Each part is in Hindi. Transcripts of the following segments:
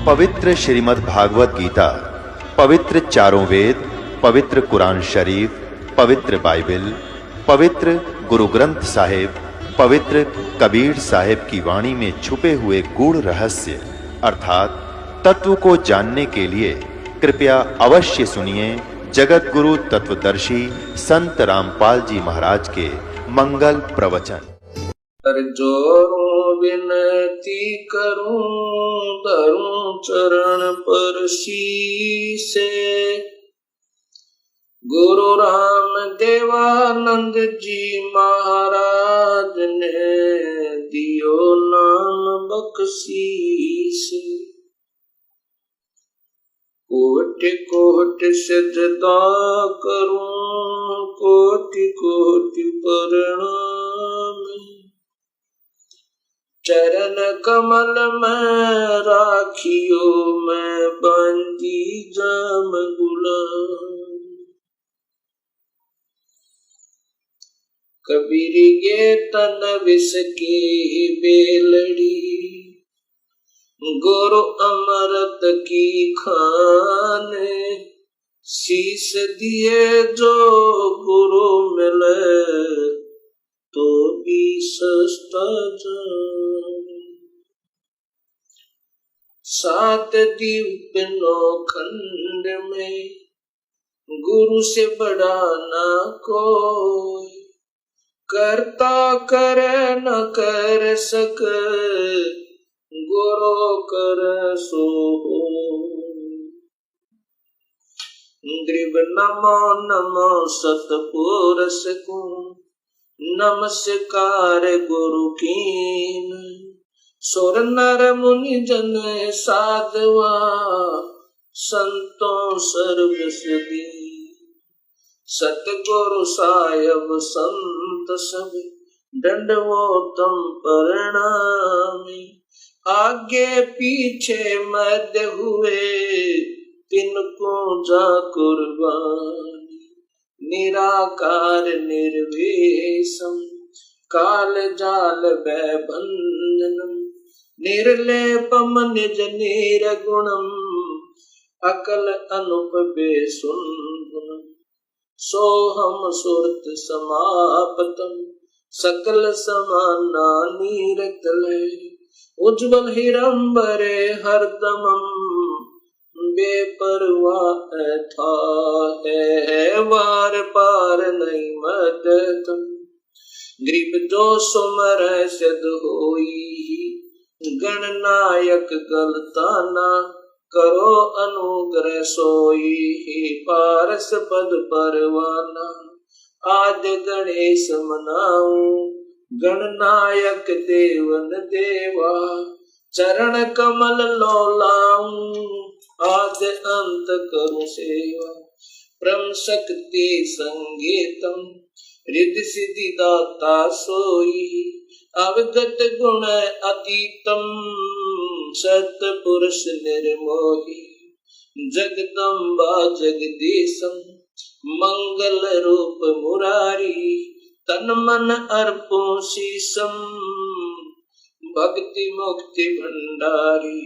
पवित्र श्रीमद् भागवत गीता, पवित्र चारों वेद, पवित्र कुरान शरीफ, पवित्र बाइबल, पवित्र गुरु ग्रंथ साहिब, पवित्र कबीर साहिब की वाणी में छुपे हुए गूढ़ रहस्य अर्थात तत्व को जानने के लिए कृपया अवश्य सुनिए जगत गुरु तत्वदर्शी संत रामपाल जी महाराज के मंगल प्रवचन। जोरों विनती करूं धरूं चरण पर शीसे। गुरु राम देवानंद जी महाराज ने दियो नाम बख्शीस। कोटि कोटि सजदा करूं कोटि कोटि प्रणाम। चरण कमल में राखियो मैं बंदी जाम गुलाम। कबीर गे तन विष की बेलड़ी गुरु अमृत की खाने। शीस दिए जो गुरु मिले तो भी सस्ता जाने। सात दीप नौ खंड में गुरु से बड़ा ना कोई। करता करे न कर सके गुरु कर सो। ग्रीव नमो नमो सतपुरुष को नमस्कार गुरु कीन। सुर नर मुनि जन साधवा संतों सर्वस दीन। सतगुरु साहिब संत सब दंडवोतम प्रणामी। आगे पीछे मध्य हुए तिनको जा कुर्बानी। निराकार निर्वेशम काल जाल भयबंधनम। निर्लेपम निज निर्गुणम अकल अनूप बेसुंदरम। सोहम सुरत समापतम सकल समाना नीरतले। उज्ज्वल हिरंबरे हरदमम बेपरवाह था है वार पार नहीं मदतम। ग्रीब जो सुमर सिद्ध होई गणनायक गलताना। करो अनुग्रह सोई पारस पद परवाना। आज गणेश मनाऊं गणनायक देवन देवा। चरण कमल लौलाऊं आद अंत करूं सेवा। ब्रह्म शक्ति संगीतम रिद्धि सिद्धि दाता सोई। अवगत गुण अतीतम सतपुरुष निर्मोही। जगदम्बा जगदीशम मंगल रूप मुरारी। तन मन अर्पो शीसम भक्ति मुक्ति भंडारी।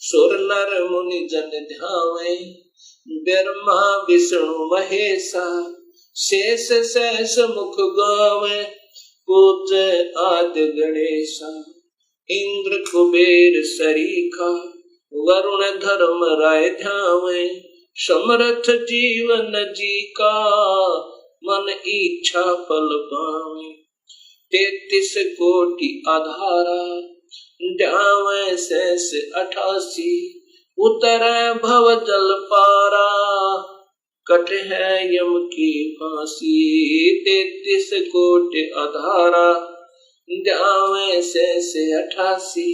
सुर नर मुनि जन ध्यावे ब्रह्मा विष्णु महेशा। शेष सहस मुख गावे पूज्य आदि गणेशा। इंद्र कुबेर सरीखा वरुण धर्म राय ध्यावे। समर्थ जीवन जी का मन इच्छा फल पावे। 33 कोटि आधारा ध्यावे शेष 88। उतर भव जल पारा कट है यम की फांसी। 33 कोटि आधारा ध्यावे शेष 88।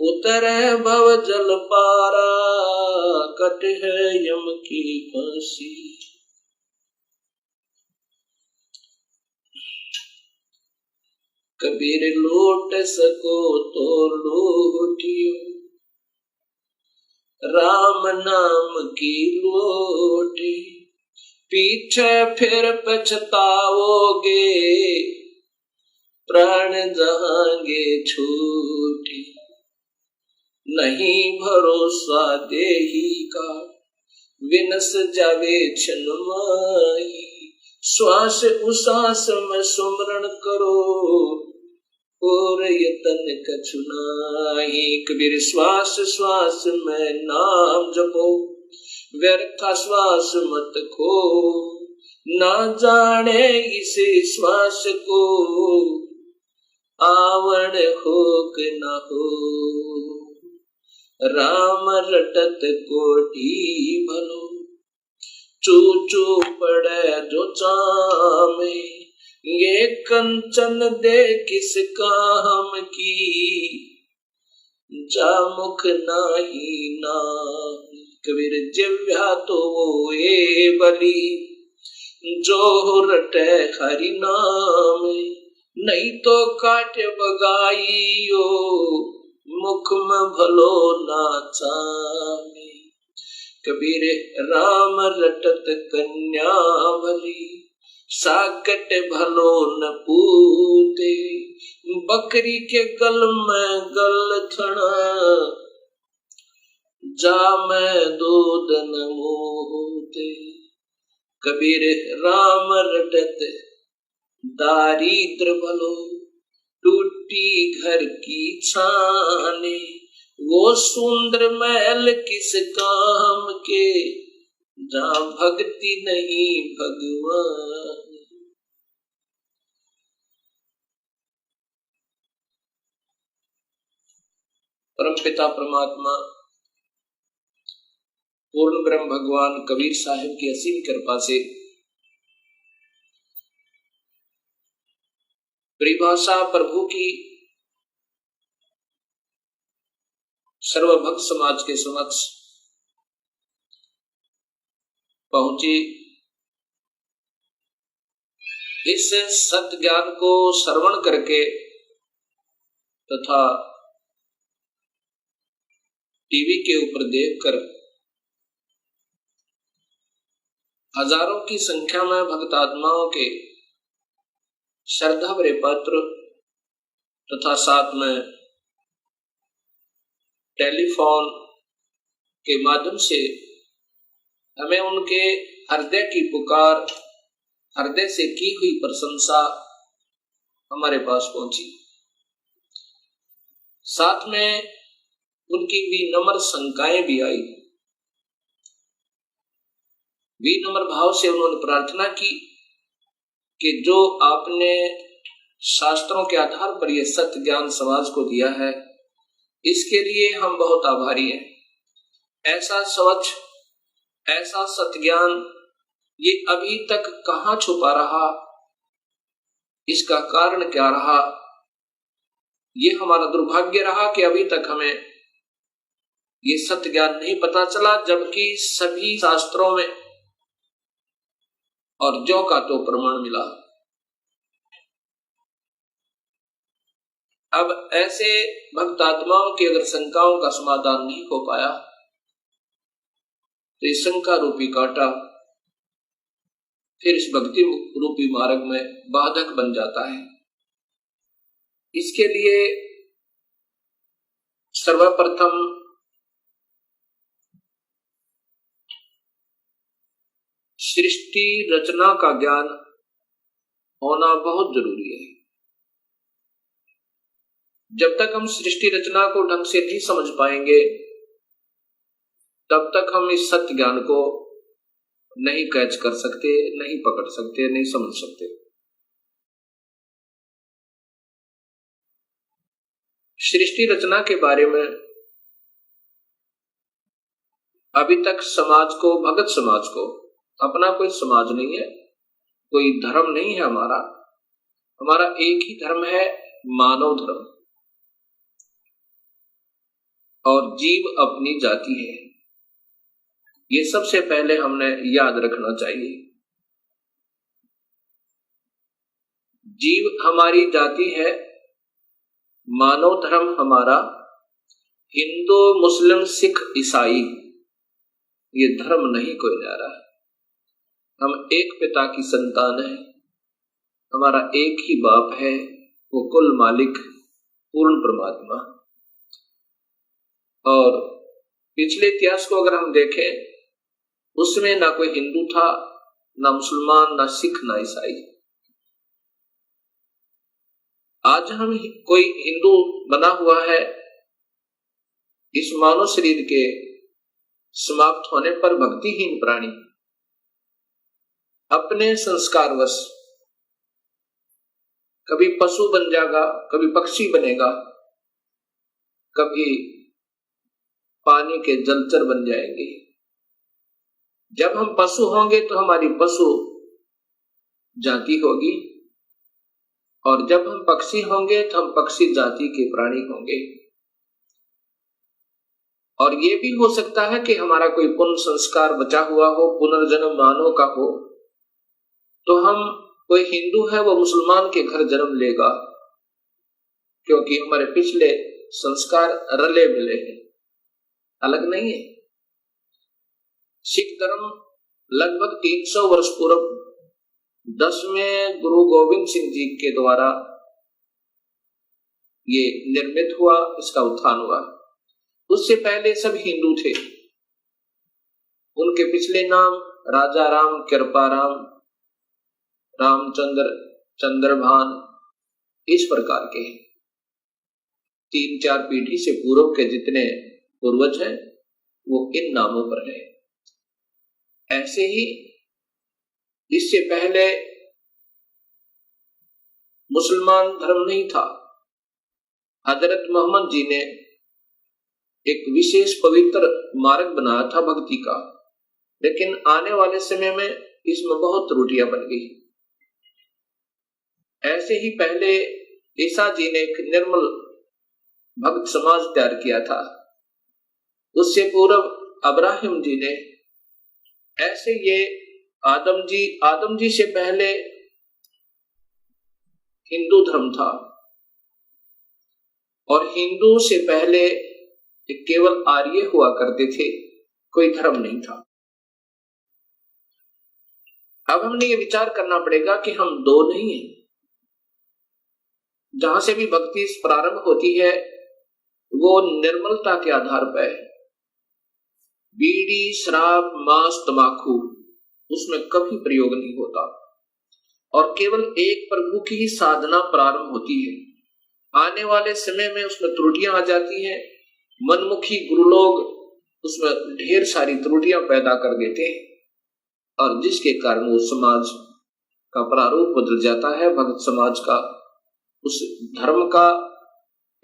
उतर भव जल पारा कट है यम की फांसी। कबीर लूट सको तो लूटियो राम नाम की लोटी। पीछे फिर पछताओगे प्राण जहांगे छूटे। नहीं भरोसा देही का, विनस जावे क्षण माही। श्वास उश्वास में सुमरण करो, और यतन कछु नाहि। कबीर श्वास श्वास में नाम जपो, व्यर्थ श्वास मत खो। ना जाने इस श्वास को, आवण हो कि न हो। राम रटत कोटि भलो, चू चू पड़े जो चामे। ये कंचन दे किस काम की, जा मुख नाही नाहि। कबीर जिव्या तो वो ये बली, जो रटे हरि नाम। नहीं तो काट बगाइयो, मुख में भलो ना चामे। कबीर राम रटत कन्या भली, साकट भलो न पूते। बकरी के गल में गल थना, जा में दूध न मोहते। कबीर राम रटत दारिद्र भलो, टूटी घर की छाने। वो सुंदर महल किस काम के, जहाँ भक्ति नहीं भगवान। परमपिता परमात्मा पूर्ण ब्रह्म भगवान कबीर साहिब की असीम कृपा से परिभाषा प्रभु की सर्वभक्त समाज के समक्ष पहुंची। इस सत्य ज्ञान को श्रवण करके तथा टीवी के ऊपर देखकर हजारों की संख्या में भक्त आत्माओं के श्रद्धा भरे पत्र तथा साथ में टेलीफोन के माध्यम से हमें उनके हृदय की पुकार, हृदय से की हुई प्रशंसा हमारे पास पहुंची। साथ में उनकी विनम्र शंकाएं भी आई। विनम्र भाव से उन्होंने प्रार्थना की कि जो आपने शास्त्रों के आधार पर यह सत्य ज्ञान समाज को दिया है, इसके लिए हम बहुत आभारी हैं। ऐसा स्वच्छ, ऐसा सत्य ज्ञान ये अभी तक कहाँ छुपा रहा, इसका कारण क्या रहा? ये हमारा दुर्भाग्य रहा कि अभी तक हमें ये सत्य ज्ञान नहीं पता चला, जबकि सभी शास्त्रों में और ज्यों का तो प्रमाण मिला। अब ऐसे भक्त आत्माओं की अगर शंकाओं का समाधान नहीं हो पाया तो इस शंका रूपी कांटा फिर इस भक्ति रूपी मार्ग में बाधक बन जाता है। इसके लिए सर्वप्रथम सृष्टि रचना का ज्ञान होना बहुत जरूरी है। जब तक हम सृष्टि रचना को ढंग से नहीं समझ पाएंगे, तब तक हम इस सत्य ज्ञान को नहीं कैच कर सकते, नहीं पकड़ सकते, नहीं समझ सकते। सृष्टि रचना के बारे में अभी तक समाज को, भगत समाज को, अपना कोई समाज नहीं है, कोई धर्म नहीं है हमारा एक ही धर्म है, मानव धर्म, और जीव अपनी जाति है। ये सबसे पहले हमने याद रखना चाहिए। जीव हमारी जाति है, मानव धर्म हमारा हिंदू, मुस्लिम, सिख, ईसाई ये धर्म नहीं कोई न्यारा है। हम एक पिता की संतान है, हमारा एक ही बाप है, वो कुल मालिक पूर्ण परमात्मा। और पिछले इतिहास को अगर हम देखें, उसमें ना कोई हिंदू था, ना मुसलमान, ना सिख, ना ईसाई। आज हम कोई हिंदू बना हुआ है, इस मानव शरीर के समाप्त होने पर भक्तिहीन प्राणी अपने संस्कारवश कभी पशु बन जाएगा, कभी पक्षी बनेगा, कभी पानी के जलचर बन जाएंगे। जब हम पशु होंगे तो हमारी पशु जाति होगी, और जब हम पक्षी होंगे तो हम पक्षी जाति के प्राणी होंगे। और ये भी हो सकता है कि हमारा कोई पुण्य संस्कार बचा हुआ हो, पुनर्जन्म मानव का हो, तो हम, कोई हिंदू है वो मुसलमान के घर जन्म लेगा, क्योंकि हमारे पिछले संस्कार रले मिले हैं, अलग नहीं है। सिख धर्म लगभग 300 वर्ष पूर्व 10वें गुरु गोविंद सिंह जी के द्वारा ये निर्मित हुआ, इसका उत्थान हुआ। उससे पहले सब हिंदू थे। उनके पिछले नाम राजा राम, कृपाराम, रामचंद्र, चंद्रभान, इस प्रकार के 3-4 पीढ़ी से पूर्व के जितने पूर्वज हैं वो इन नामों पर है। ऐसे ही इससे पहले मुसलमान धर्म नहीं था। हजरत मोहम्मद जी ने एक विशेष पवित्र मार्ग बनाया था भक्ति का, लेकिन आने वाले समय में इसमें बहुत त्रुटियां बन गई। ऐसे ही पहले ईसा जी ने एक निर्मल भक्त समाज तैयार किया था, उससे पूर्व अब्राहिम जी ने, ऐसे ये आदम जी से पहले हिंदू धर्म था, और हिंदू से पहले केवल आर्य हुआ करते थे, कोई धर्म नहीं था। अब हमने ये विचार करना पड़ेगा कि हम दो नहीं हैं। जहां से भी भक्ति प्रारंभ होती है वो निर्मलता के आधार पर है। बीड़ी, शराब, मांस, तंबाकू उसमें कभी प्रयोग नहीं होता, और केवल एक प्रभु की ही साधना प्रारंभ होती है। आने वाले समय में उसमें त्रुटियां आ जाती हैं। मनमुखी गुरु लोग उसमें ढेर सारी त्रुटियां पैदा कर देते हैं, और जिसके कारण वो समाज का प्रारूप बदल जाता है, भक्त समाज का, उस धर्म का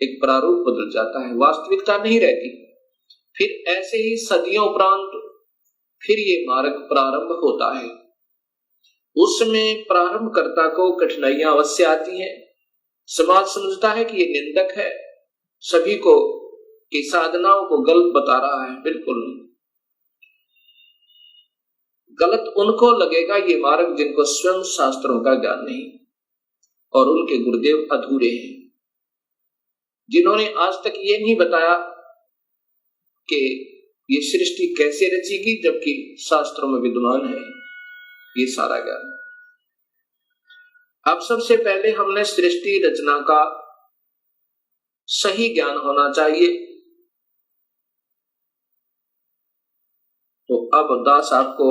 एक प्रारूप बदल जाता है, वास्तविकता नहीं रहती। फिर ऐसे ही सदियों उपरांत फिर ये मार्ग प्रारंभ होता है। उसमें प्रारंभकर्ता को कठिनाइयां अवश्य आती हैं। समाज समझता है कि ये निंदक है, सभी को की साधनाओं को गलत बता रहा है। बिल्कुल नहीं, गलत उनको लगेगा ये मार्ग जिनको स्वयं शास्त्रों का ज्ञान नहीं और उनके गुरुदेव अधूरे हैं, जिन्होंने आज तक ये नहीं बताया कि ये सृष्टि कैसे रचेगी, जबकि शास्त्रों में विद्यमान है ये सारा ज्ञान। अब सबसे पहले हमने सृष्टि रचना का सही ज्ञान होना चाहिए। तो अब दास आपको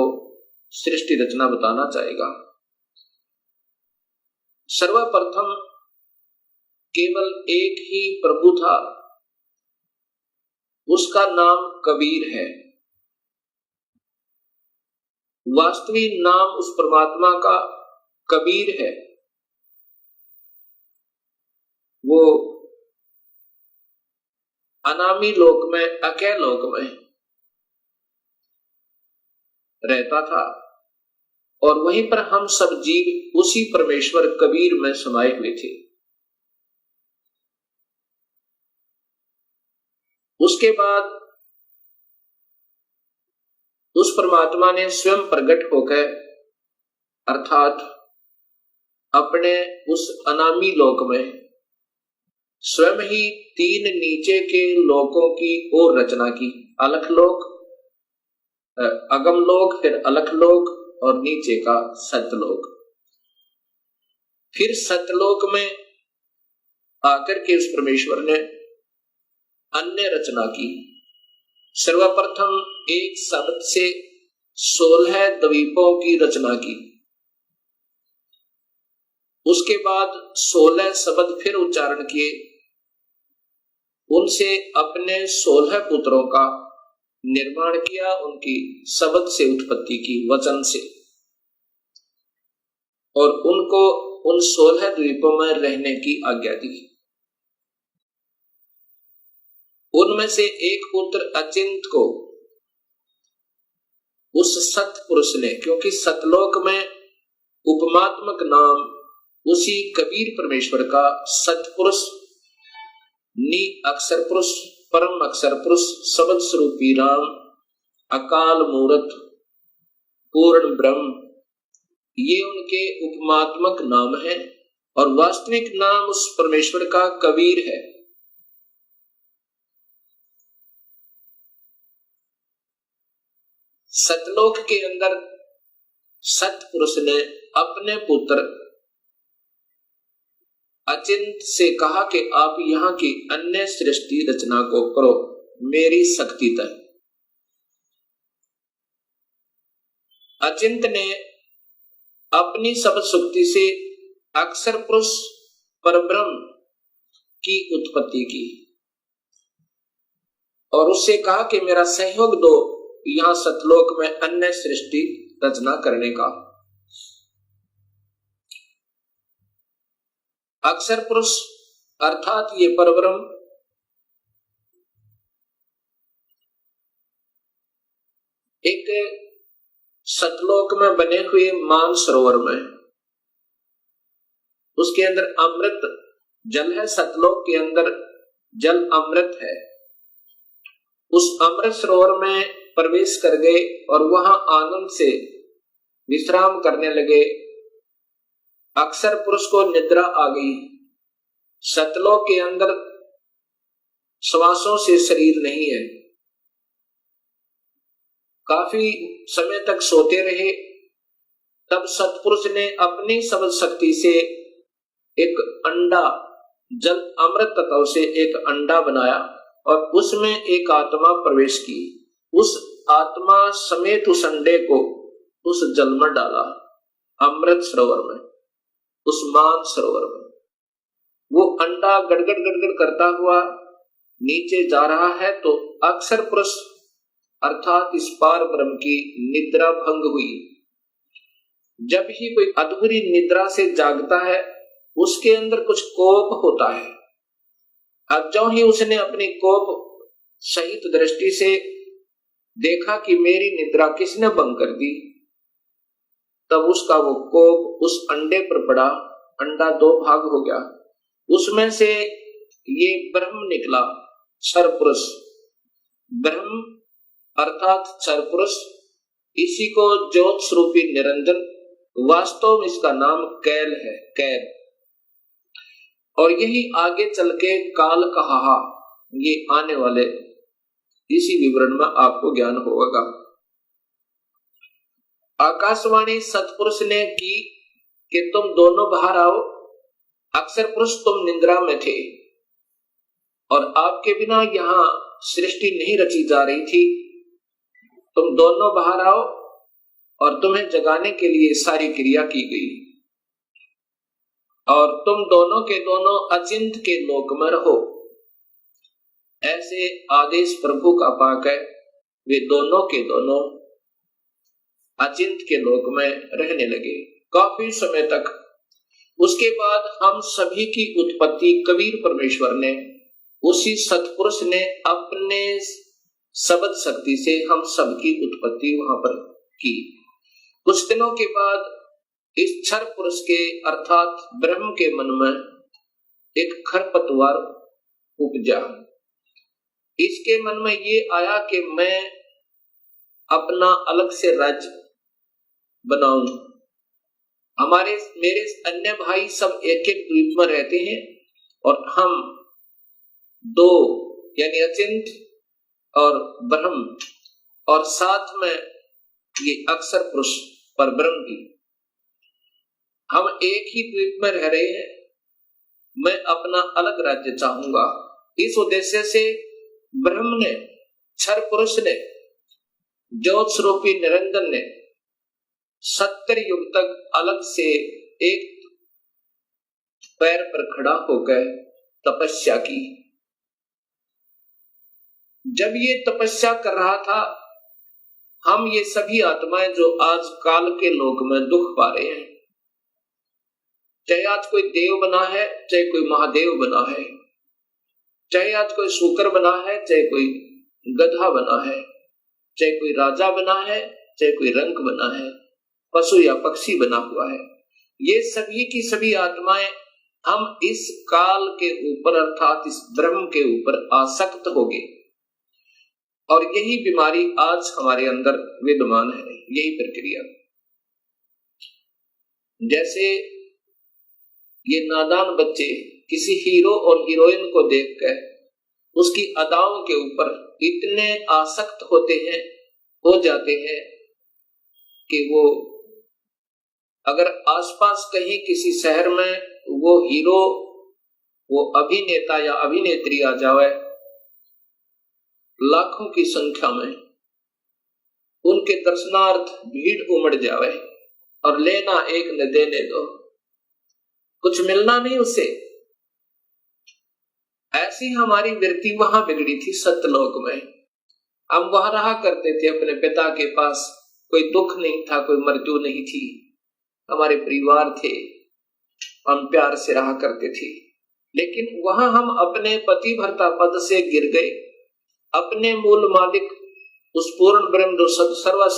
सृष्टि रचना बताना चाहेगा। सर्वप्रथम केवल एक ही प्रभु था, उसका नाम कबीर है। वास्तविक नाम उस परमात्मा का कबीर है। वो अनामी लोक में, अकय लोक में रहता था, और वहीं पर हम सब जीव उसी परमेश्वर कबीर में समाये हुए थे। उसके बाद उस परमात्मा ने स्वयं प्रकट होकर, अर्थात अपने उस अनामी लोक में स्वयं ही 3 नीचे के लोकों की और रचना की। अलख लोक, अगम लोक, फिर अलख लोक, और नीचे का सतलोक। फिर सतलोक में आकर के उस परमेश्वर ने अन्य रचना की, सर्वप्रथम एक शब्द से 16 द्वीपों की रचना की। उसके बाद 16 शब्द फिर उच्चारण किए, उनसे अपने 16 पुत्रों का निर्माण किया, उनकी शब्द से उत्पत्ति की, वचन से, और उनको उन 16 द्वीपों में रहने की आज्ञा दी। उनमें से एक पुत्र अचिंत को उस सतपुरुष ने, क्योंकि सतलोक में उपमात्मक नाम उसी कबीर परमेश्वर का सतपुरुष, नि अक्षर पुरुष, परम अक्षर पुरुष, शब्द स्वरूपी राम, अकाल मूर्त, पूर्ण ब्रह्म, ये उनके उपमात्मक नाम है, और वास्तविक नाम उस परमेश्वर का कबीर है। सतलोक के अंदर सतपुरुष ने अपने पुत्र अचिंत से कहा कि आप यहाँ की अन्य सृष्टि रचना को करो मेरी शक्ति तक। अचिंत ने अपनी सब शक्ति से अक्षर पुरुष परब्रह्म की उत्पत्ति की और उससे कहा कि मेरा सहयोग दो यहाँ सतलोक में अन्य सृष्टि रचना करने का। अक्षर पुरुष अर्थात ये परब्रह्म एक सतलोक में बने हुए मान सरोवर में, उसके अंदर अमृत जल है, सतलोक के अंदर जल अमृत है। उस अमृत सरोवर में प्रवेश कर गए और वहां आनंद से विश्राम करने लगे। अक्षर पुरुष को निद्रा आ गई। सतलोक के अंदर श्वासों से शरीर नहीं है। काफी समय तक सोते रहे। तब सतपुरुष ने अपनी सबल शक्ति से एक अंडा, जल अमृत तत्व से एक अंडा बनाया और उसमें एक आत्मा प्रवेश की। उस आत्मा समेत उस अंडे को उस जल में डाला, अमृत सरोवर में, उस मान सरोवर में। वो अंडा गड़गड़ गड़गड़ करता हुआ नीचे जा रहा है तो अक्षर पुरुष अर्थात इस पार ब्रह्म की निद्रा भंग हुई। जब ही कोई अधूरी निद्रा से जागता है उसके अंदर कुछ कोप होता है। अब जो ही उसने अपनी कोप सहित दृष्टि से देखा कि मेरी निद्रा किसने भंग कर दी, तब उसका वो कोप उस अंडे पर पड़ा। अंडा दो भाग हो गया। उसमें से ये ब्रह्म निकला, क्षरपुरुष। ब्रह्म अर्थात क्षरपुरुष, इसी को ज्योत स्वरूपी निरंजन, वास्तव में इसका नाम कैल है, कैल। और यही आगे चल के काल कहा, ये आने वाले इसी विवरण में आपको ज्ञान होगा। आकाशवाणी सतपुरुष ने की कि तुम दोनों बाहर आओ। अक्षर पुरुष तुम निद्रा में थे और आपके बिना यहाँ सृष्टि नहीं रची जा रही थी। तुम दोनों बाहर आओ और तुम्हें जगाने के लिए सारी क्रिया की गई और तुम दोनों के दोनों अचिंत के लोक में रहो। ऐसे आदेश प्रभु का पाक है। वे दोनों के दोनों अचिंत के लोक में रहने लगे काफी समय तक। उसके बाद हम सभी की उत्पत्ति कबीर परमेश्वर ने, उसी सतपुरुष ने अपने शब्द शक्ति से हम सबकी उत्पत्ति वहां पर की। कुछ दिनों के बाद इस क्षर पुरुष के अर्थात ब्रह्म के मन में एक खरपतवार उपजा। इसके मन में ये आया कि मैं अपना अलग से राज्य बनाऊं। मेरे अन्य भाई सब एक एक द्वीप में रहते हैं और हम दो यानी अचिंत और ब्रह्म और साथ में ये अक्षर पुरुष पर ब्रह्म भी, हम एक ही द्वीप में रह रहे हैं। मैं अपना अलग राज्य चाहूंगा। इस उद्देश्य से ब्रह्म ने क्षर पुरुष ने, ज्योत स्वरूपी निरंजन ने 70 युग तक अलग से एक पैर पर खड़ा होकर तपस्या की। जब ये तपस्या कर रहा था, हम ये सभी आत्माएं जो आज काल के लोक में दुख पा रहे हैं, चाहे आज कोई देव बना है, चाहे कोई महादेव बना है, चाहे आज कोई शूकर बना है, चाहे कोई गधा बना है, चाहे कोई राजा बना है, चाहे कोई रंक बना है, पशु या पक्षी बना हुआ है, ये सभी की सभी आत्माएं हम इस काल के ऊपर अर्थात इस ब्रह्म के ऊपर आसक्त हो गए। और यही बीमारी आज हमारे अंदर विद्यमान है, यही प्रक्रिया। जैसे ये नादान बच्चे किसी हीरो और हीरोइन को देखकर उसकी अदाओं के ऊपर इतने आसक्त हो जाते हैं कि वो अगर आसपास कहीं किसी शहर में वो हीरो, वो अभिनेता या अभिनेत्री आ जाए, लाखों की संख्या में उनके दर्शनार्थ भीड़ उमड़ जाए और लेना एक न देने दो, कुछ मिलना नहीं उसे। ऐसी हमारी वृत्ति वहां बिगड़ी थी सत्यलोक में। हम वहां रहा करते थे अपने पिता के पास, कोई दुख नहीं था, कोई मृत्यु नहीं थी, हमारे परिवार थे, हम प्यार से रहा करते थे। लेकिन वहां हम अपने पतिव्रता पद से गिर गए, अपने मूल मालिक उस पूर्ण ब्रह्म जो सर्व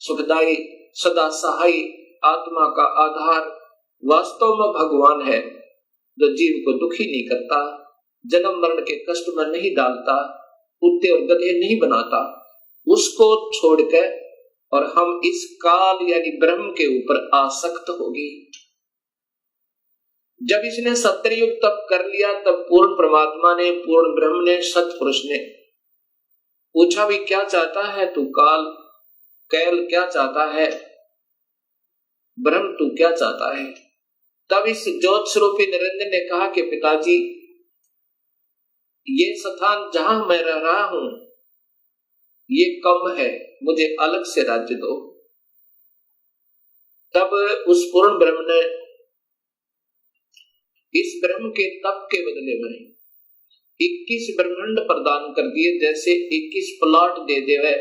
सुखदायी सदा सहाय आत्मा का आधार वास्तव में भगवान है, जो जीव को दुखी नहीं करता, जन्म मरण के कष्ट में नहीं डालता, कुत्ते और गधे नहीं बनाता, उसको छोड़कर और हम इस काल यानी ब्रह्म के ऊपर आसक्त हो गए। जब इसने 70 युग तप कर लिया, तब पूर्ण परमात्मा ने, पूर्ण ब्रह्म ने, सतपुरुष ने पूछा भी क्या चाहता है तू कैल क्या चाहता है, ब्रह्म तू क्या चाहता है। तब इस ज्योत स्वरूपी निरंजन ने कहा कि पिताजी, ये स्थान जहां मैं रह रहा हूं ये कम है, मुझे अलग से राज्य दो। तब उस पूर्ण ब्रह्म ने इस ब्रह्म के तप के बदले में 21 ब्रह्मांड प्रदान कर दिए, जैसे 21 प्लॉट दे देवे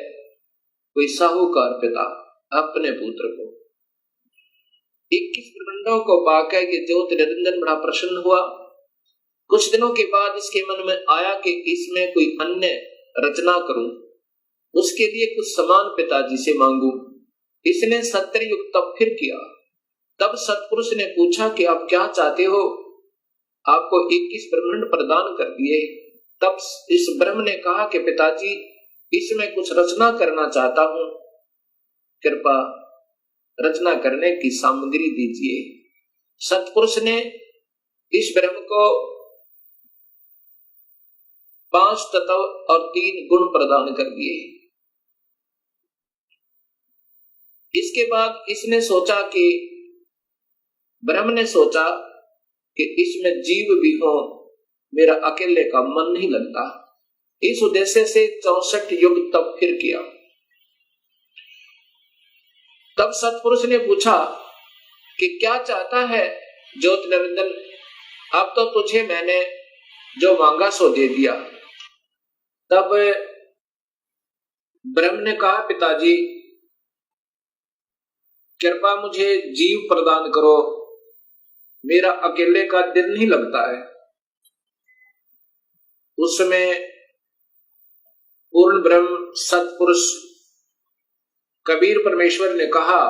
कोई साहूकार पिता अपने पुत्र को। 21 ब्रह्मांडों को पाकर ये ज्योत निरंजन बड़ा प्रसन्न हुआ। कुछ दिनों के बाद इसके मन में आया कि इसमें कोई अन्य रचना करूं, उसके लिए कुछ सामान पिताजी से मांगू। इसने 70 युग तप फिर किया। तब सतपुरुष ने पूछा कि आप क्या चाहते हो, आपको 21 ब्रह्मांड प्रदान कर दिए। तब इस ब्रह्म ने कहा कि पिताजी, इसमें कुछ रचना करना चाहता हूं, कृपा रचना करने की सामग्री दीजिए। सतपुरुष ने इस ब्रह्म को 5 तत्व और 3 गुण प्रदान कर दिए। इसके बाद इसने सोचा कि ब्रह्म ने सोचा कि इसमें जीव भी हो, मेरा अकेले का मन नहीं लगता। इस उद्देश्य से 64 युग तप फिर किया। तब सतपुरुष ने पूछा कि क्या चाहता है ज्योत निरंजन, अब तो तुझे मैंने जो मांगा सो दे दिया। तब ब्रह्म ने कहा पिताजी, कृपा मुझे जीव प्रदान करो, मेरा अकेले का दिल नहीं लगता है। उस समय पूर्ण ब्रह्म सतपुरुष कबीर परमेश्वर ने कहा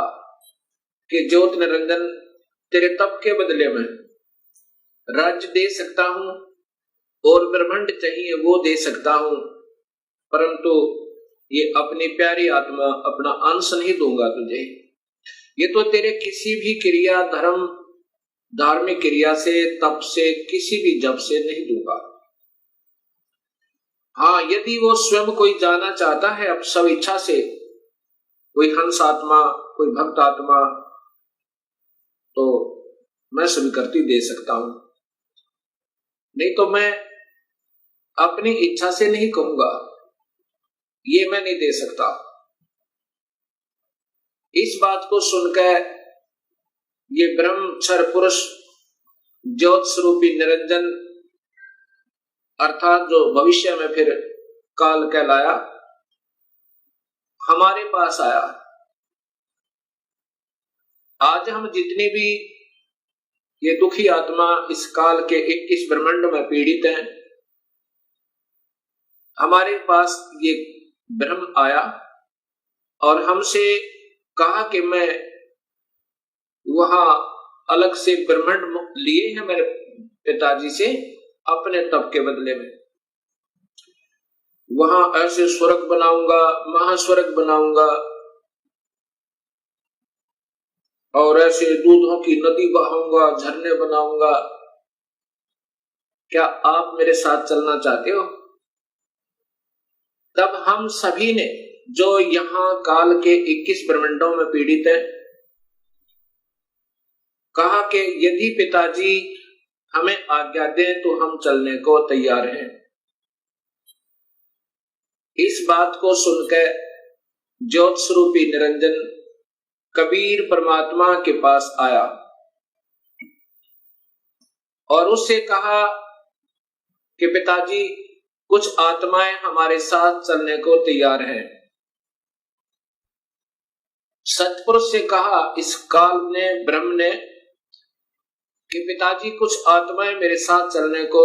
कि ज्योत निरंजन, तेरे तप के बदले में राज्य दे सकता हूं और ब्रह्मांड चाहिए वो दे सकता हूं, परंतु ये अपनी प्यारी आत्मा, अपना अंश नहीं दूंगा तुझे। ये तो तेरे किसी भी क्रिया, धर्म, धार्मिक क्रिया से, तप से, किसी भी जप से नहीं दूंगा। हाँ, यदि वो स्वयं कोई जाना चाहता है अब सब इच्छा से, कोई हंस आत्मा, कोई भक्त आत्मा, तो मैं स्वीकृति दे सकता हूं, नहीं तो मैं अपनी इच्छा से नहीं कहूंगा। ये मैं नहीं दे सकता। इस बात को सुनकर ये ब्रह्मक्षर पुरुष ज्योत स्वरूपी निरंजन अर्थात जो भविष्य में फिर काल कहलाया, हमारे पास आया। आज हम जितने भी ये दुखी आत्मा इस काल के 21 ब्रह्मांड में पीड़ित हैं, हमारे पास ये ब्रह्म आया और हमसे कहा कि मैं वहां अलग से ब्रह्मांड लिए हैं मेरे पिताजी से अपने तप के बदले में। वहां ऐसे स्वर्ग बनाऊंगा, महास्वर्ग बनाऊंगा और ऐसे दूधों की नदी बहाऊंगा, झरने बनाऊंगा। क्या आप मेरे साथ चलना चाहते हो? तब हम सभी ने जो यहां काल के 21 ब्रह्मांडों में पीड़ित हैं, कहा कि यदि पिताजी हमें आज्ञा दें तो हम चलने को तैयार हैं। इस बात को सुनकर ज्योत स्वरूपी निरंजन कबीर परमात्मा के पास आया और उससे कहा कि पिताजी कुछ आत्माएं हमारे साथ चलने को तैयार हैं। सतपुरुष से कहा इस काल ने ब्रह्म ने कि पिताजी कुछ आत्माएं मेरे साथ चलने को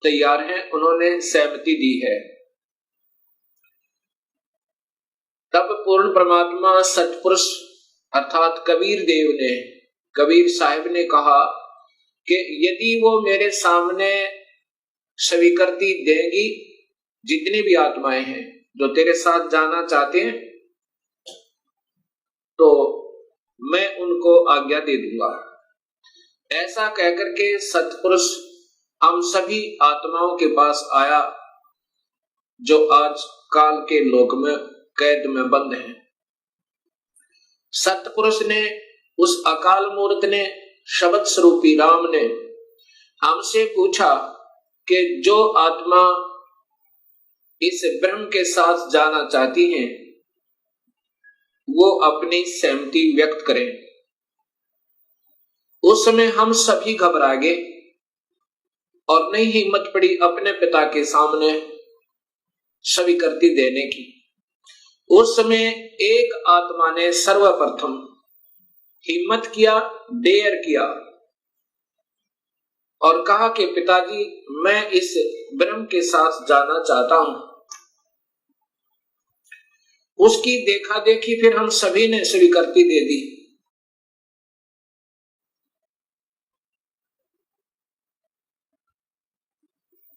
तैयार हैं, उन्होंने सहमति दी है। तब पूर्ण परमात्मा सतपुरुष अर्थात कबीर देव ने, कबीर साहिब ने कहा कि यदि वो मेरे सामने स्वीकृति देंगी, जितनी भी आत्माएं हैं जो तेरे साथ जाना चाहते हैं, तो मैं उनको आज्ञा दे दूंगा। ऐसा कहकर के सतपुरुष हम सभी आत्माओं के पास आया जो आज काल के लोक में कैद में बंद हैं। सतपुरुष ने, उस अकाल मूर्त ने, शब्द स्वरूपी राम ने हमसे पूछा कि जो आत्मा इस ब्रह्म के साथ जाना चाहती हैं वो अपनी सहमति व्यक्त करें। उस समय हम सभी घबरा गए और नहीं हिम्मत पड़ी अपने पिता के सामने स्वीकृति देने की। उस समय एक आत्मा ने सर्वप्रथम हिम्मत किया, डेयर किया और कहा कि पिताजी मैं इस ब्रह्म के साथ जाना चाहता हूं। उसकी देखा देखी फिर हम सभी ने स्वीकृति दे दी।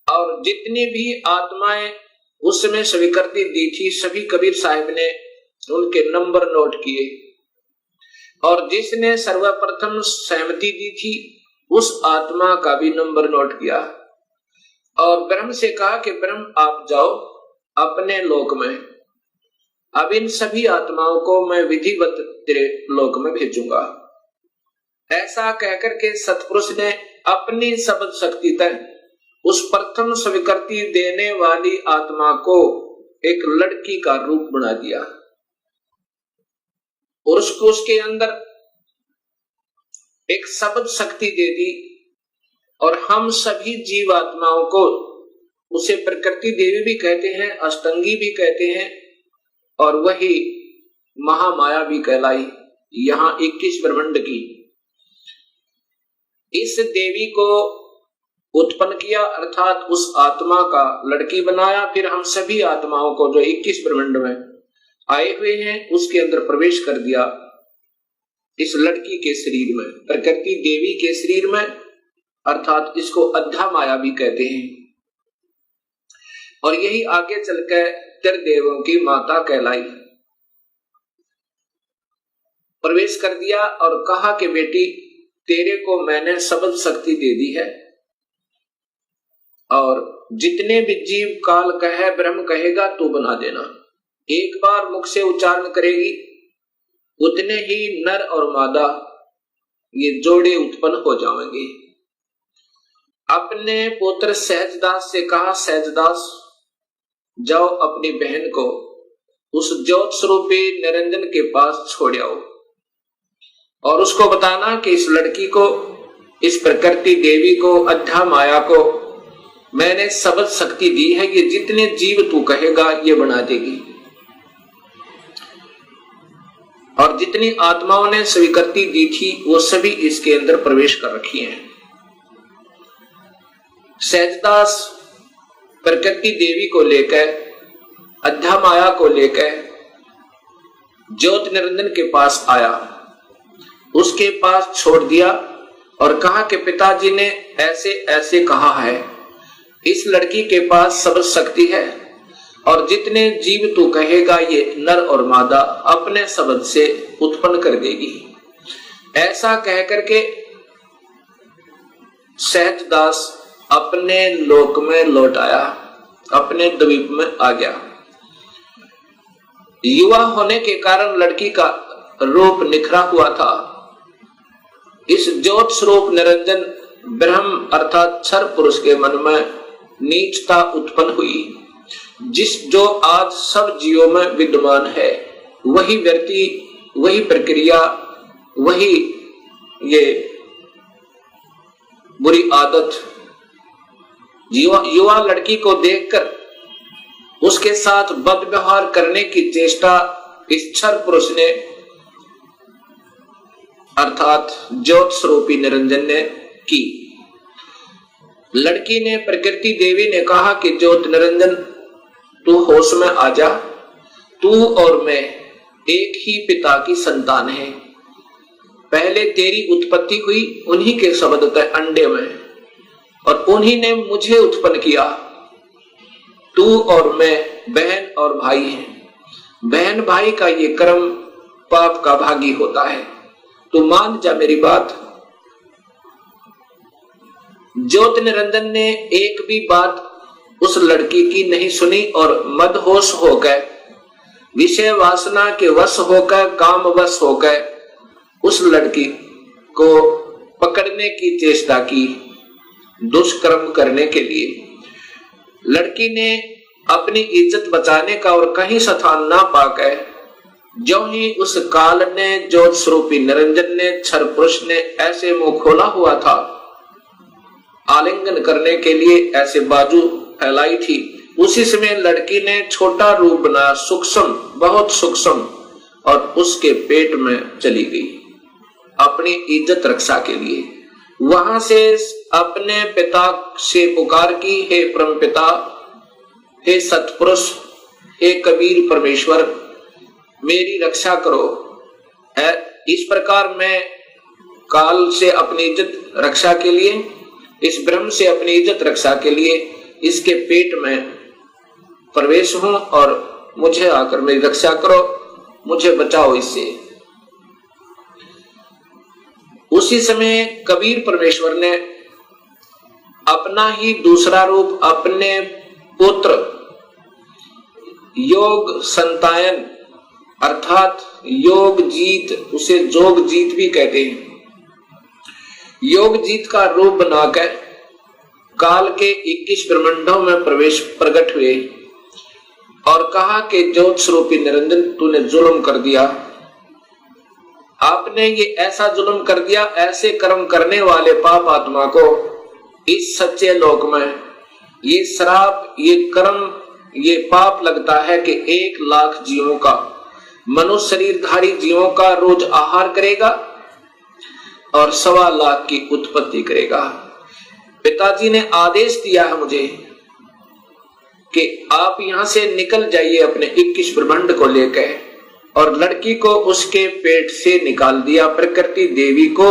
और जितनी भी आत्माएं उस समय स्वीकृति दी थी, सभी कबीर साहिब ने उनके नंबर नोट किए और जिसने सर्वप्रथम सहमति दी थी उस आत्मा का भी नंबर नोट किया और ब्रह्म से कहा कि ब्रह्म आप जाओ अपने लोक में, अब इन सभी आत्माओं को मैं विधिवत तेरे लोक में भेजूंगा। ऐसा कहकर के सतपुरुष ने अपनी शब्द शक्ति तक उस प्रथम स्वीकृति देने वाली आत्मा को एक लड़की का रूप बना दिया और उसके अंदर एक शब्द शक्ति दे दी और हम सभी जीवात्माओं को, उसे प्रकृति देवी भी कहते हैं, अष्टंगी भी कहते हैं और वही महामाया भी कहलाई। यहां 21 ब्रह्मांड की इस देवी को उत्पन्न किया अर्थात उस आत्मा का लड़की बनाया। फिर हम सभी आत्माओं को जो 21 ब्रह्मांड में आए हुए हैं उसके अंदर प्रवेश कर दिया, इस लड़की के शरीर में, प्रकृति देवी के शरीर में, अर्थात इसको अद्धा माया भी कहते हैं। और यही आगे चलकर त्रिदेवों की माता कहलाई। प्रवेश कर दिया और कहा कि बेटी तेरे को मैंने शब्द शक्ति दे दी है और जितने भी जीव काल कहे ब्रह्म कहेगा तू बना देना। एक बार मुख से उच्चारण करेगी उतने ही नर और मादा ये जोड़े उत्पन्न हो जाएंगे। अपने पुत्र सहजदास से कहा सहजदास जाओ अपनी बहन को उस ज्योत स्वरूपी निरंजन के पास छोड़ आओ और उसको बताना कि इस लड़की को, इस प्रकृति देवी को, अध्या माया को मैंने सबद शक्ति दी है, ये जितने जीव तू कहेगा ये बना देगी। और जितनी आत्माओं ने स्वीकृति दी थी वो सभी इसके अंदर प्रवेश कर रखी हैं। सहजदास प्रकृति देवी को लेकर, अध्या माया को लेकर ज्योत निरंजन के पास आया, उसके पास छोड़ दिया और कहा कि पिताजी ने ऐसे ऐसे कहा है, इस लड़की के पास सब शक्ति है और जितने जीव तू कहेगा ये नर और मादा अपने शब्द से उत्पन्न कर देगी। ऐसा कह करके सहजदास अपने लोक में लौट आया, अपने द्वीप में आ गया। युवा होने के कारण लड़की का रूप निखरा हुआ था। इस ज्योत स्वरूप निरंजन ब्रह्म अर्थात क्षर पुरुष के मन में नीचता उत्पन्न हुई, जो आज सब जीवों में विद्यमान है। वही व्यक्ति, वही प्रक्रिया, वही ये बुरी आदत युवा लड़की को देखकर उसके साथ बद व्यवहार करने की चेष्टा इस क्षर पुरुष ने अर्थात ज्योत स्वरूपी निरंजन ने की। लड़की ने, प्रकृति देवी ने कहा कि ज्योत निरंजन तू होश में आ जा, तू और मैं एक ही पिता की संतान है। पहले तेरी उत्पत्ति हुई उन्हीं के शब्द तय अंडे में और उन्हीं ने मुझे उत्पन्न किया। तू और मैं बहन और भाई हैं। बहन भाई का ये कर्म पाप का भागी होता है, तू मान जा मेरी बात। ज्योत निरंजन ने एक भी बात उस लड़की की नहीं सुनी और मदहोश होकर, विषय वासना के वश होकर, काम वश होकर उस लड़की को पकड़ने की चेष्टा की, दुष्कर्म करने के लिए। लड़की ने अपनी इज्जत बचाने का और कहीं स्थान ना पाकर, जो ही उस काल ने, ज्योत स्वरूपी निरंजन ने, क्षर पुरुष ने ऐसे मुंह खोला हुआ था, आलिंगन करने के लिए ऐसे बाजू फैलाई थी, उसी समय लड़की ने छोटा रूप बनाया, सूक्ष्म, बहुत सूक्ष्म, और उसके पेट में चली गई अपनी इज्जत रक्षा के लिए। वहां से अपने पिता से पुकार की, हे परम पिता, हे सतपुरुष, हे कबीर परमेश्वर, मेरी रक्षा करो। इस प्रकार मैं काल से अपनी इज्जत रक्षा के लिए, इस ब्रह्म से अपनी इज्जत रक्षा के लिए इसके पेट में प्रवेश हूं और मुझे आकर मेरी रक्षा करो, मुझे बचाओ इससे। उसी समय कबीर परमेश्वर ने अपना ही दूसरा रूप अपने पुत्र योग संतायन अर्थात योग जीत, उसे जोग जीत भी कहते हैं, योग जीत का रूप बनाकर काल के 21 ब्रह्मांडों में प्रकट हुए और कहा कि ज्योत स्वरूपी निरंजन तूने जुल्म कर दिया, आपने ये ऐसा जुल्म कर दिया, ऐसे कर्म करने वाले पाप आत्मा को इस सच्चे लोक में ये श्राप, ये कर्म, ये पाप लगता है कि 1 लाख जीवों का, मनुष्य शरीरधारी जीवों का रोज आहार करेगा और 1.25 लाख की उत्पत्ति करेगा। पिताजी ने आदेश दिया है मुझे कि आप यहां से निकल जाइए अपने 21 ब्रह्मांड को लेकर, और लड़की को उसके पेट से निकाल दिया, प्रकृति देवी को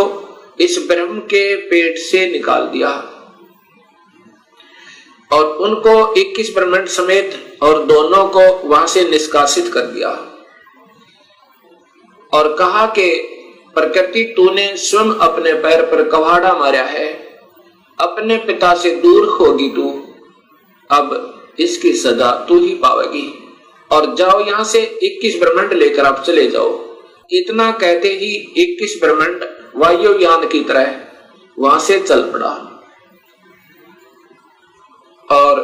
इस ब्रह्म के पेट से निकाल दिया और उनको 21 ब्रह्मांड समेत और दोनों को वहां से निष्कासित कर दिया और कहा कि प्रकृति तूने स्वयं अपने पैर पर कवाड़ा मारा है, अपने पिता से दूर होगी तू, अब इसकी सजा तू ही पावेगी और जाओ यहां से 21 ब्रह्मांड लेकर आप चले जाओ। इतना कहते ही 21 ब्रह्मांड वायुयान की तरह वहां से चल पड़ा और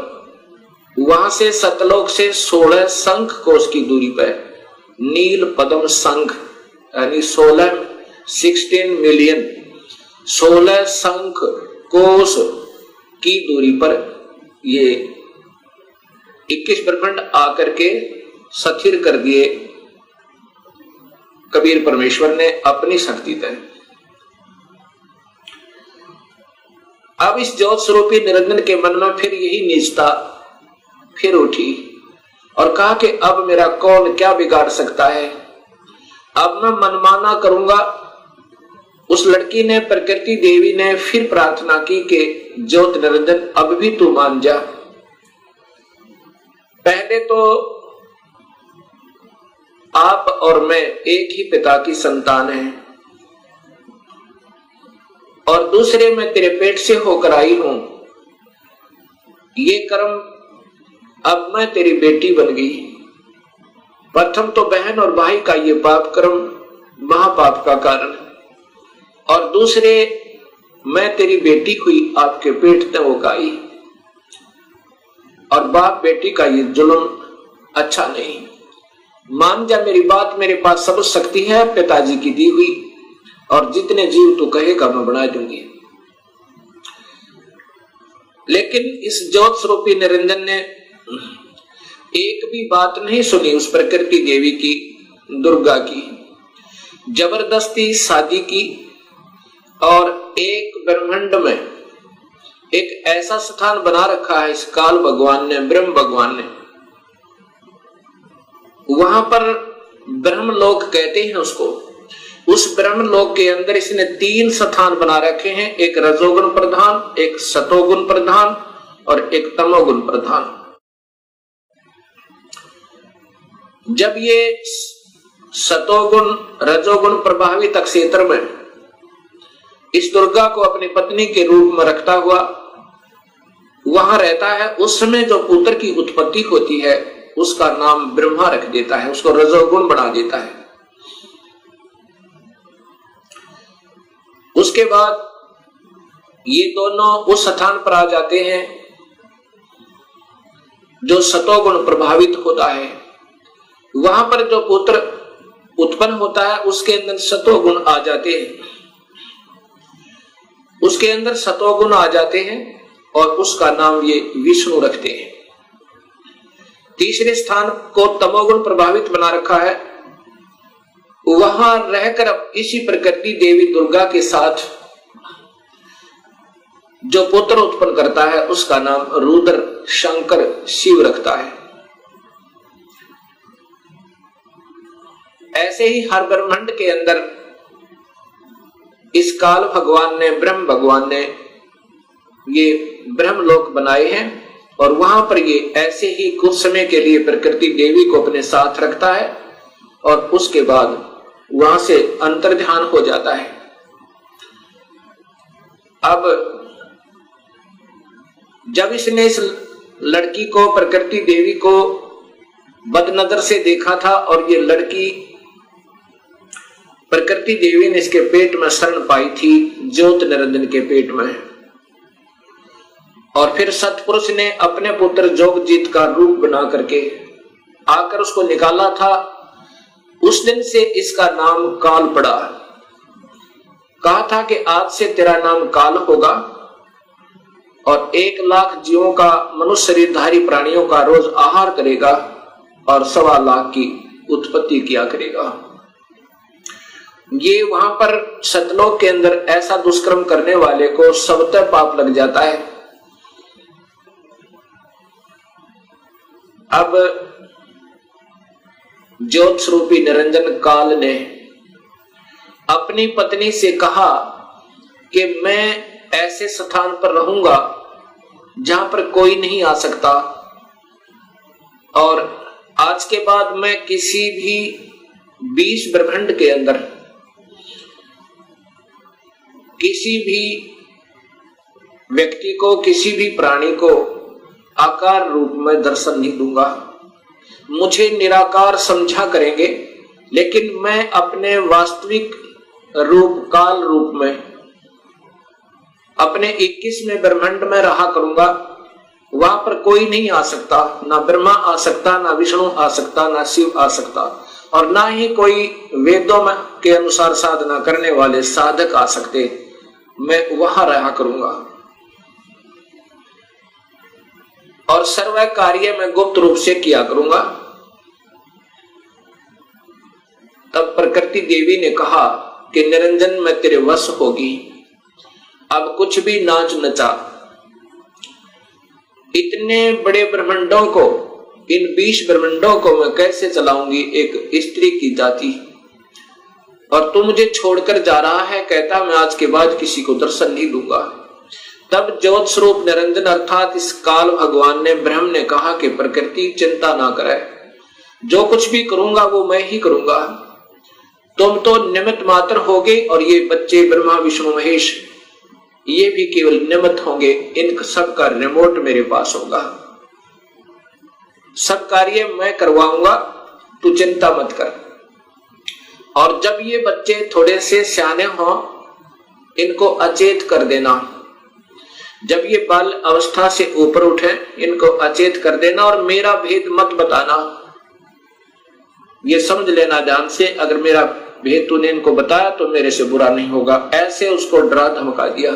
वहां से सतलोक से 16 शंख कोश की दूरी पर नील पद्म शंख यानी 16 मिलियन 16 शंख कोश की दूरी पर ये 21 ब्रह्मांड आकर के स्थिर कर दिए कबीर परमेश्वर ने अपनी शक्ति तय। अब इस ज्योत स्वरूपी निरंजन के मन में फिर यही निजता फिर उठी और कहा कि अब मेरा कौन क्या बिगाड़ सकता है, अब मैं मनमाना करूंगा। उस लड़की ने, प्रकृति देवी ने फिर प्रार्थना की कि ज्योत निरंजन अब भी तू मान जा। पहले तो आप और मैं एक ही पिता की संतान हैं और दूसरे मैं तेरे पेट से होकर आई हूं। ये कर्म अब मैं तेरी बेटी बन गई। प्रथम तो बहन और भाई का ये पाप कर्म महापाप का कारण, और दूसरे मैं तेरी बेटी हुई आपके पेट में होकर आई, और बाप बेटी का ये जुल्म अच्छा नहीं। मान जा मेरी बात, मेरे पास सब शक्ति है पिताजी की दी हुई, और जितने जीव तू कहेगा मैं बना दूंगी। लेकिन इस ज्योत स्वरूपी निरंजन ने एक भी बात नहीं सुनी उस प्रकृति देवी की, दुर्गा की। जबरदस्ती शादी की और एक ब्रह्मांड में एक ऐसा स्थान बना रखा है इस काल भगवान ने, ब्रह्म भगवान ने। वहां पर ब्रह्मलोक कहते हैं उसको। उस ब्रह्मलोक के अंदर इसने 3 स्थान बना रखे हैं, एक रजोगुण प्रधान, एक सतोगुण प्रधान और एक तमोगुण प्रधान। जब ये सतोगुण रजोगुण प्रभावित क्षेत्र में इस दुर्गा को अपनी पत्नी के रूप में रखता हुआ वहां रहता है, उस समय जो पुत्र की उत्पत्ति होती है उसका नाम ब्रह्मा रख देता है, उसको रजोगुण बना देता है। उसके बाद ये दोनों उस स्थान पर आ जाते हैं जो सतोगुण प्रभावित होता है। वहां पर जो पुत्र उत्पन्न होता है उसके अंदर सतोगुण आ जाते हैं, उसके अंदर सतोगुण आ जाते हैं और उसका नाम ये विष्णु रखते हैं। तीसरे स्थान को तमोगुण प्रभावित बना रखा है, वहां रहकर अब इसी प्रकृति देवी दुर्गा के साथ जो पुत्र उत्पन्न करता है उसका नाम रुद्र शंकर शिव रखता है। ऐसे ही हर ब्रह्मांड के अंदर इस काल भगवान ने, ब्रह्म भगवान ने ये ब्रह्मलोक बनाए हैं और वहां पर ये ऐसे ही कुछ समय के लिए प्रकृति देवी को अपने साथ रखता है और उसके बाद वहां से अंतर्ध्यान हो जाता है। अब जब इसने इस लड़की को, प्रकृति देवी को बदनजर से देखा था और ये लड़की प्रकृति देवी ने इसके पेट में शरण पाई थी, ज्योत निरंजन के पेट में, और फिर सतपुरुष ने अपने पुत्र जोगजीत का रूप बना करके आकर उसको निकाला था। उस दिन से इसका नाम काल पड़ा। कहा था कि आज से तेरा नाम काल होगा और 1 लाख जीवों का, मनुष्य शरीरधारी प्राणियों का रोज आहार करेगा और 1.25 लाख की उत्पत्ति किया करेगा। ये वहां पर सतलोक के अंदर ऐसा दुष्कर्म करने वाले को सबतः पाप लग जाता है। अब ज्योत स्वरूपी निरंजन काल ने अपनी पत्नी से कहा कि मैं ऐसे स्थान पर रहूंगा जहां पर कोई नहीं आ सकता, और आज के बाद मैं किसी भी 20 ब्रह्मांड के अंदर किसी भी व्यक्ति को, किसी भी प्राणी को आकार रूप में दर्शन नहीं दूंगा। मुझे निराकार समझा करेंगे, लेकिन मैं अपने वास्तविक रूप, काल रूप में अपने 21वें ब्रह्मांड में रहा करूंगा वहां पर कोई नहीं आ सकता, ना ब्रह्मा आ सकता, ना विष्णु आ सकता, ना शिव आ सकता, और ना ही कोई वेदों में के अनुसार साधना करने वाले साधक आ सकते। मैं वहां रहा करूंगा और सर्व कार्य मैं गुप्त रूप से किया करूंगा। तब प्रकृति देवी ने कहा कि निरंजन मैं तेरे वश होगी, अब कुछ भी नाच नचा। इतने बड़े ब्रह्मांडों को, इन 20 ब्रह्मांडों को मैं कैसे चलाऊंगी एक स्त्री की जाति, और तू मुझे छोड़कर जा रहा है, कहता मैं आज के बाद किसी को दर्शन नहीं दूंगा। तब ज्योत स्वरूप निरंजन अर्थात इस काल भगवान ने, ब्रह्म ने कहा कि प्रकृति चिंता ना करे, जो कुछ भी करूंगा वो मैं ही करूंगा, तुम तो निमित्त मात्र होगे, और ये बच्चे ब्रह्मा विष्णु महेश ये भी केवल निमित्त होंगे, इन सब का रिमोट मेरे पास होगा, सब कार्य मैं करवाऊंगा, तू चिंता मत कर। और जब ये बच्चे थोड़े से सियाने हों, इनको अचेत कर देना, जब ये बाल अवस्था से ऊपर उठे इनको अचेत कर देना, और मेरा भेद मत बताना, ये समझ लेना ध्यान से, अगर मेरा भेद तूने इनको बताया तो मेरे से बुरा नहीं होगा। ऐसे उसको डरा धमका दिया।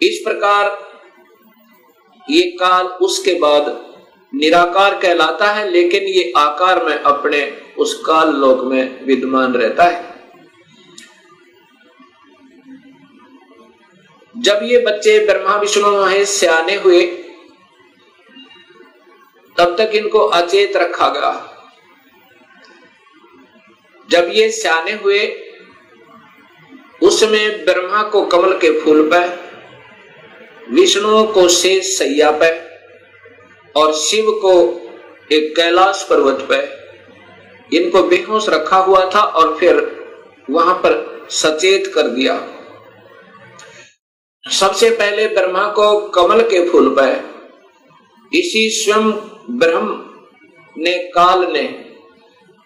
इस प्रकार ये काल उसके बाद निराकार कहलाता है, लेकिन ये आकार में अपने उस काल लोक में विद्यमान रहता है। जब ये बच्चे ब्रह्मा विष्णु महेश सियाने हुए, तब तक इनको अचेत रखा गया। जब ये सियाने हुए, उसमें ब्रह्मा को कमल के फूल पे, विष्णु को शेष सैया पे, और शिव को एक कैलाश पर्वत पे इनको बेहोश रखा हुआ था, और फिर वहां पर सचेत कर दिया। सबसे पहले ब्रह्मा को कमल के फूल पे इसी स्वयं ब्रह्म ने, काल ने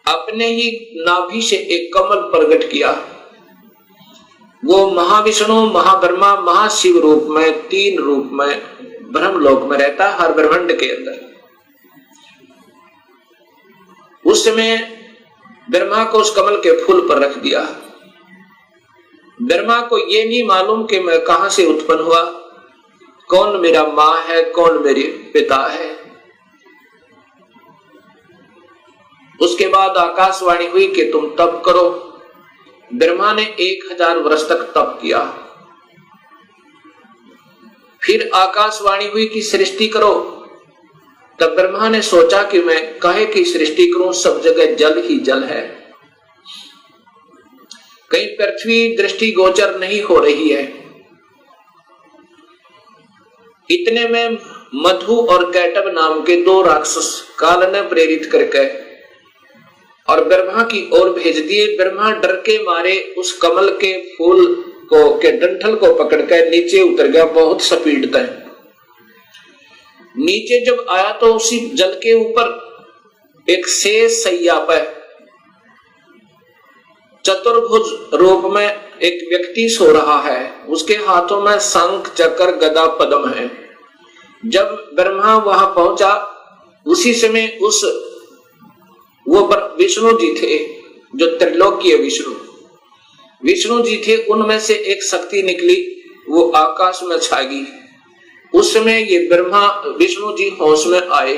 अपने ही नाभि से एक कमल प्रकट किया। वो महाविष्णु, महाब्रह्मा, महाशिव रूप में, 3 रूप में ब्रह्मलोक में रहता है, हर ब्रह्मांड के अंदर। उस समय ब्रह्मा को उस कमल के फूल पर रख दिया। ब्रह्मा को ये नहीं मालूम कि मैं कहां से उत्पन्न हुआ, कौन मेरा माँ है, कौन मेरे पिता है। उसके बाद आकाशवाणी हुई कि तुम तप करो। ब्रह्मा ने 1000 वर्ष तक तप किया। फिर आकाशवाणी हुई कि सृष्टि करो। तब ब्रह्मा ने सोचा कि मैं काहे की सृष्टि करूं, सब जगह जल ही जल है, कहीं पृथ्वी दृष्टि गोचर नहीं हो रही है। इतने में मधु और कैटब नाम के 2 राक्षस काल ने प्रेरित करके और ब्रह्मा की ओर भेज दिए। ब्रह्मा डर के मारे उस कमल के फूल को के डंठल को पकड़कर नीचे उतर गया, बहुत स्पीड तय। नीचे जब आया तो उसी जल के ऊपर एक शेष सैया पर चतुर्भुज रूप में एक व्यक्ति सो रहा है। उसके हाथों में शंख, चक्र, गदा, पद्म है। जब ब्रह्मा वहां पहुंचा, उसी समय उस वो विष्णु जी थे, जो त्रिलोकीय विष्णु जी थे, उनमें से एक शक्ति निकली, वो आकाश में छा गई। उस समय ये ब्रह्मा विष्णु जी होश में आए।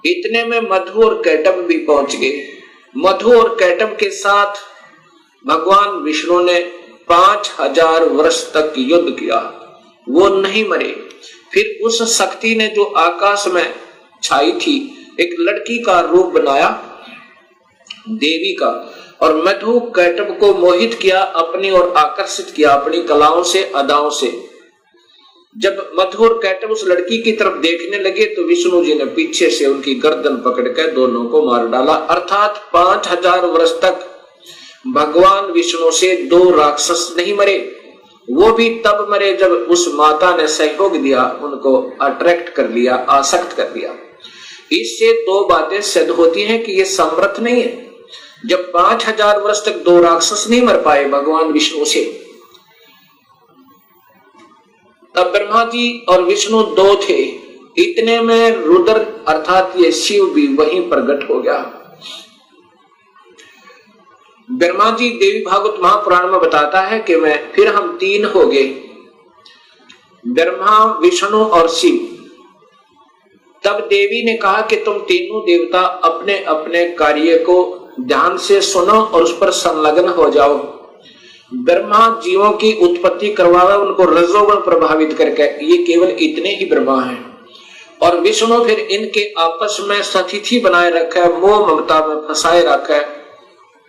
इतने में मधु और कैटब भी पहुंच गए। मधु और कैटब के साथ भगवान विष्णु ने 5000 वर्ष तक युद्ध किया, वो नहीं मरे। फिर उस शक्ति ने जो आकाश में छाई थी, एक लड़की का रूप बनाया, देवी का, और मधु कैटब को मोहित किया, अपनी ओर आकर्षित किया अपनी कलाओं से, अदाओं से। जब मधु और कैटब उस लड़की की तरफ देखने लगे तो विष्णु जी ने पीछे से उनकी गर्दन पकड़कर दोनों को मार डाला। अर्थात 5000 वर्ष तक भगवान विष्णु से 2 राक्षस नहीं मरे। वो भी तब मरे जब उस माता ने सहयोग दिया, उनको अट्रैक्ट कर लिया, आसक्त कर लिया। इससे 2 बातें सिद्ध होती हैं कि ये समर्थ नहीं है। जब 5000 वर्ष तक 2 राक्षस नहीं मर पाए भगवान विष्णु से, तब ब्रह्मा जी और विष्णु दो थे। इतने में रुद्र अर्थात ये शिव भी वहीं प्रकट हो गया। ब्रह्मा जी देवी भागवत महापुराण में बताता है कि फिर हम तीन हो गए, ब्रह्मा विष्णु और शिव। तब देवी ने कहा कि तुम तीनों देवता अपने अपने कार्य को ध्यान से सुनो और उस पर संलग्न हो जाओ। ब्रह्मा जीवों की उत्पत्ति करवावे, उनको रजोगुण प्रभावित करके, ये केवल इतने ही ब्रह्मा हैं। और विष्णु फिर इनके आपस में सतिथि बनाए रखा है, मोह ममता में फंसाए रखा है,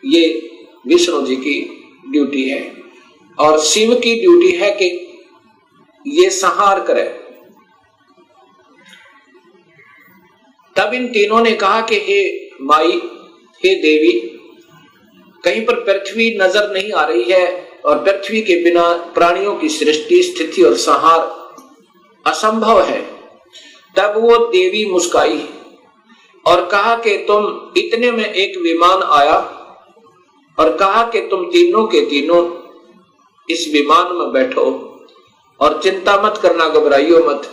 ये विष्णु जी की ड्यूटी है। और शिव की ड्यूटी है कि ये संहार करे। तब इन तीनों ने कहा कि हे माई, हे देवी, कहीं पर पृथ्वी नजर नहीं आ रही है और पृथ्वी के बिना प्राणियों की सृष्टि स्थिति और संहार असंभव है। तब वो देवी मुस्काई और कहा कि तुम, इतने में एक विमान आया और कहा कि तुम तीनों के तीनों इस विमान में बैठो और चिंता मत करना, घबराइयो मत।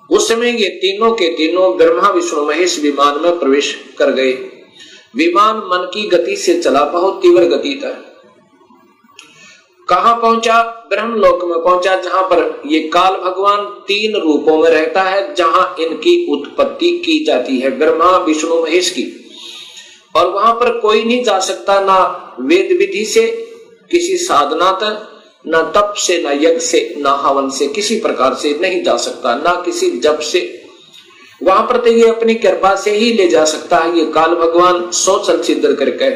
उस समय ये तीनों के तीनों ब्रह्मा विष्णु महेश विमान में प्रवेश कर गए। विमान मन की गति से चला, बहुत तीव्र गति था। कहां पहुंचा? ब्रह्मलोक में पहुंचा, जहां पर ये काल भगवान तीन रूपों में रहता है, जहां इनकी उत्पत्ति की जाती है, ब्रह्मा विष्णु महेश की। और वहां पर कोई नहीं जा सकता, ना वेद विधि से, किसी साधना तक, न तप से, न यज्ञ से, न हवन से, किसी प्रकार से नहीं जा सकता, ना किसी जप से। वहां पर तो ये अपनी कृपा से ही ले जा सकता है, ये काल भगवान सोचल सिद्ध करके।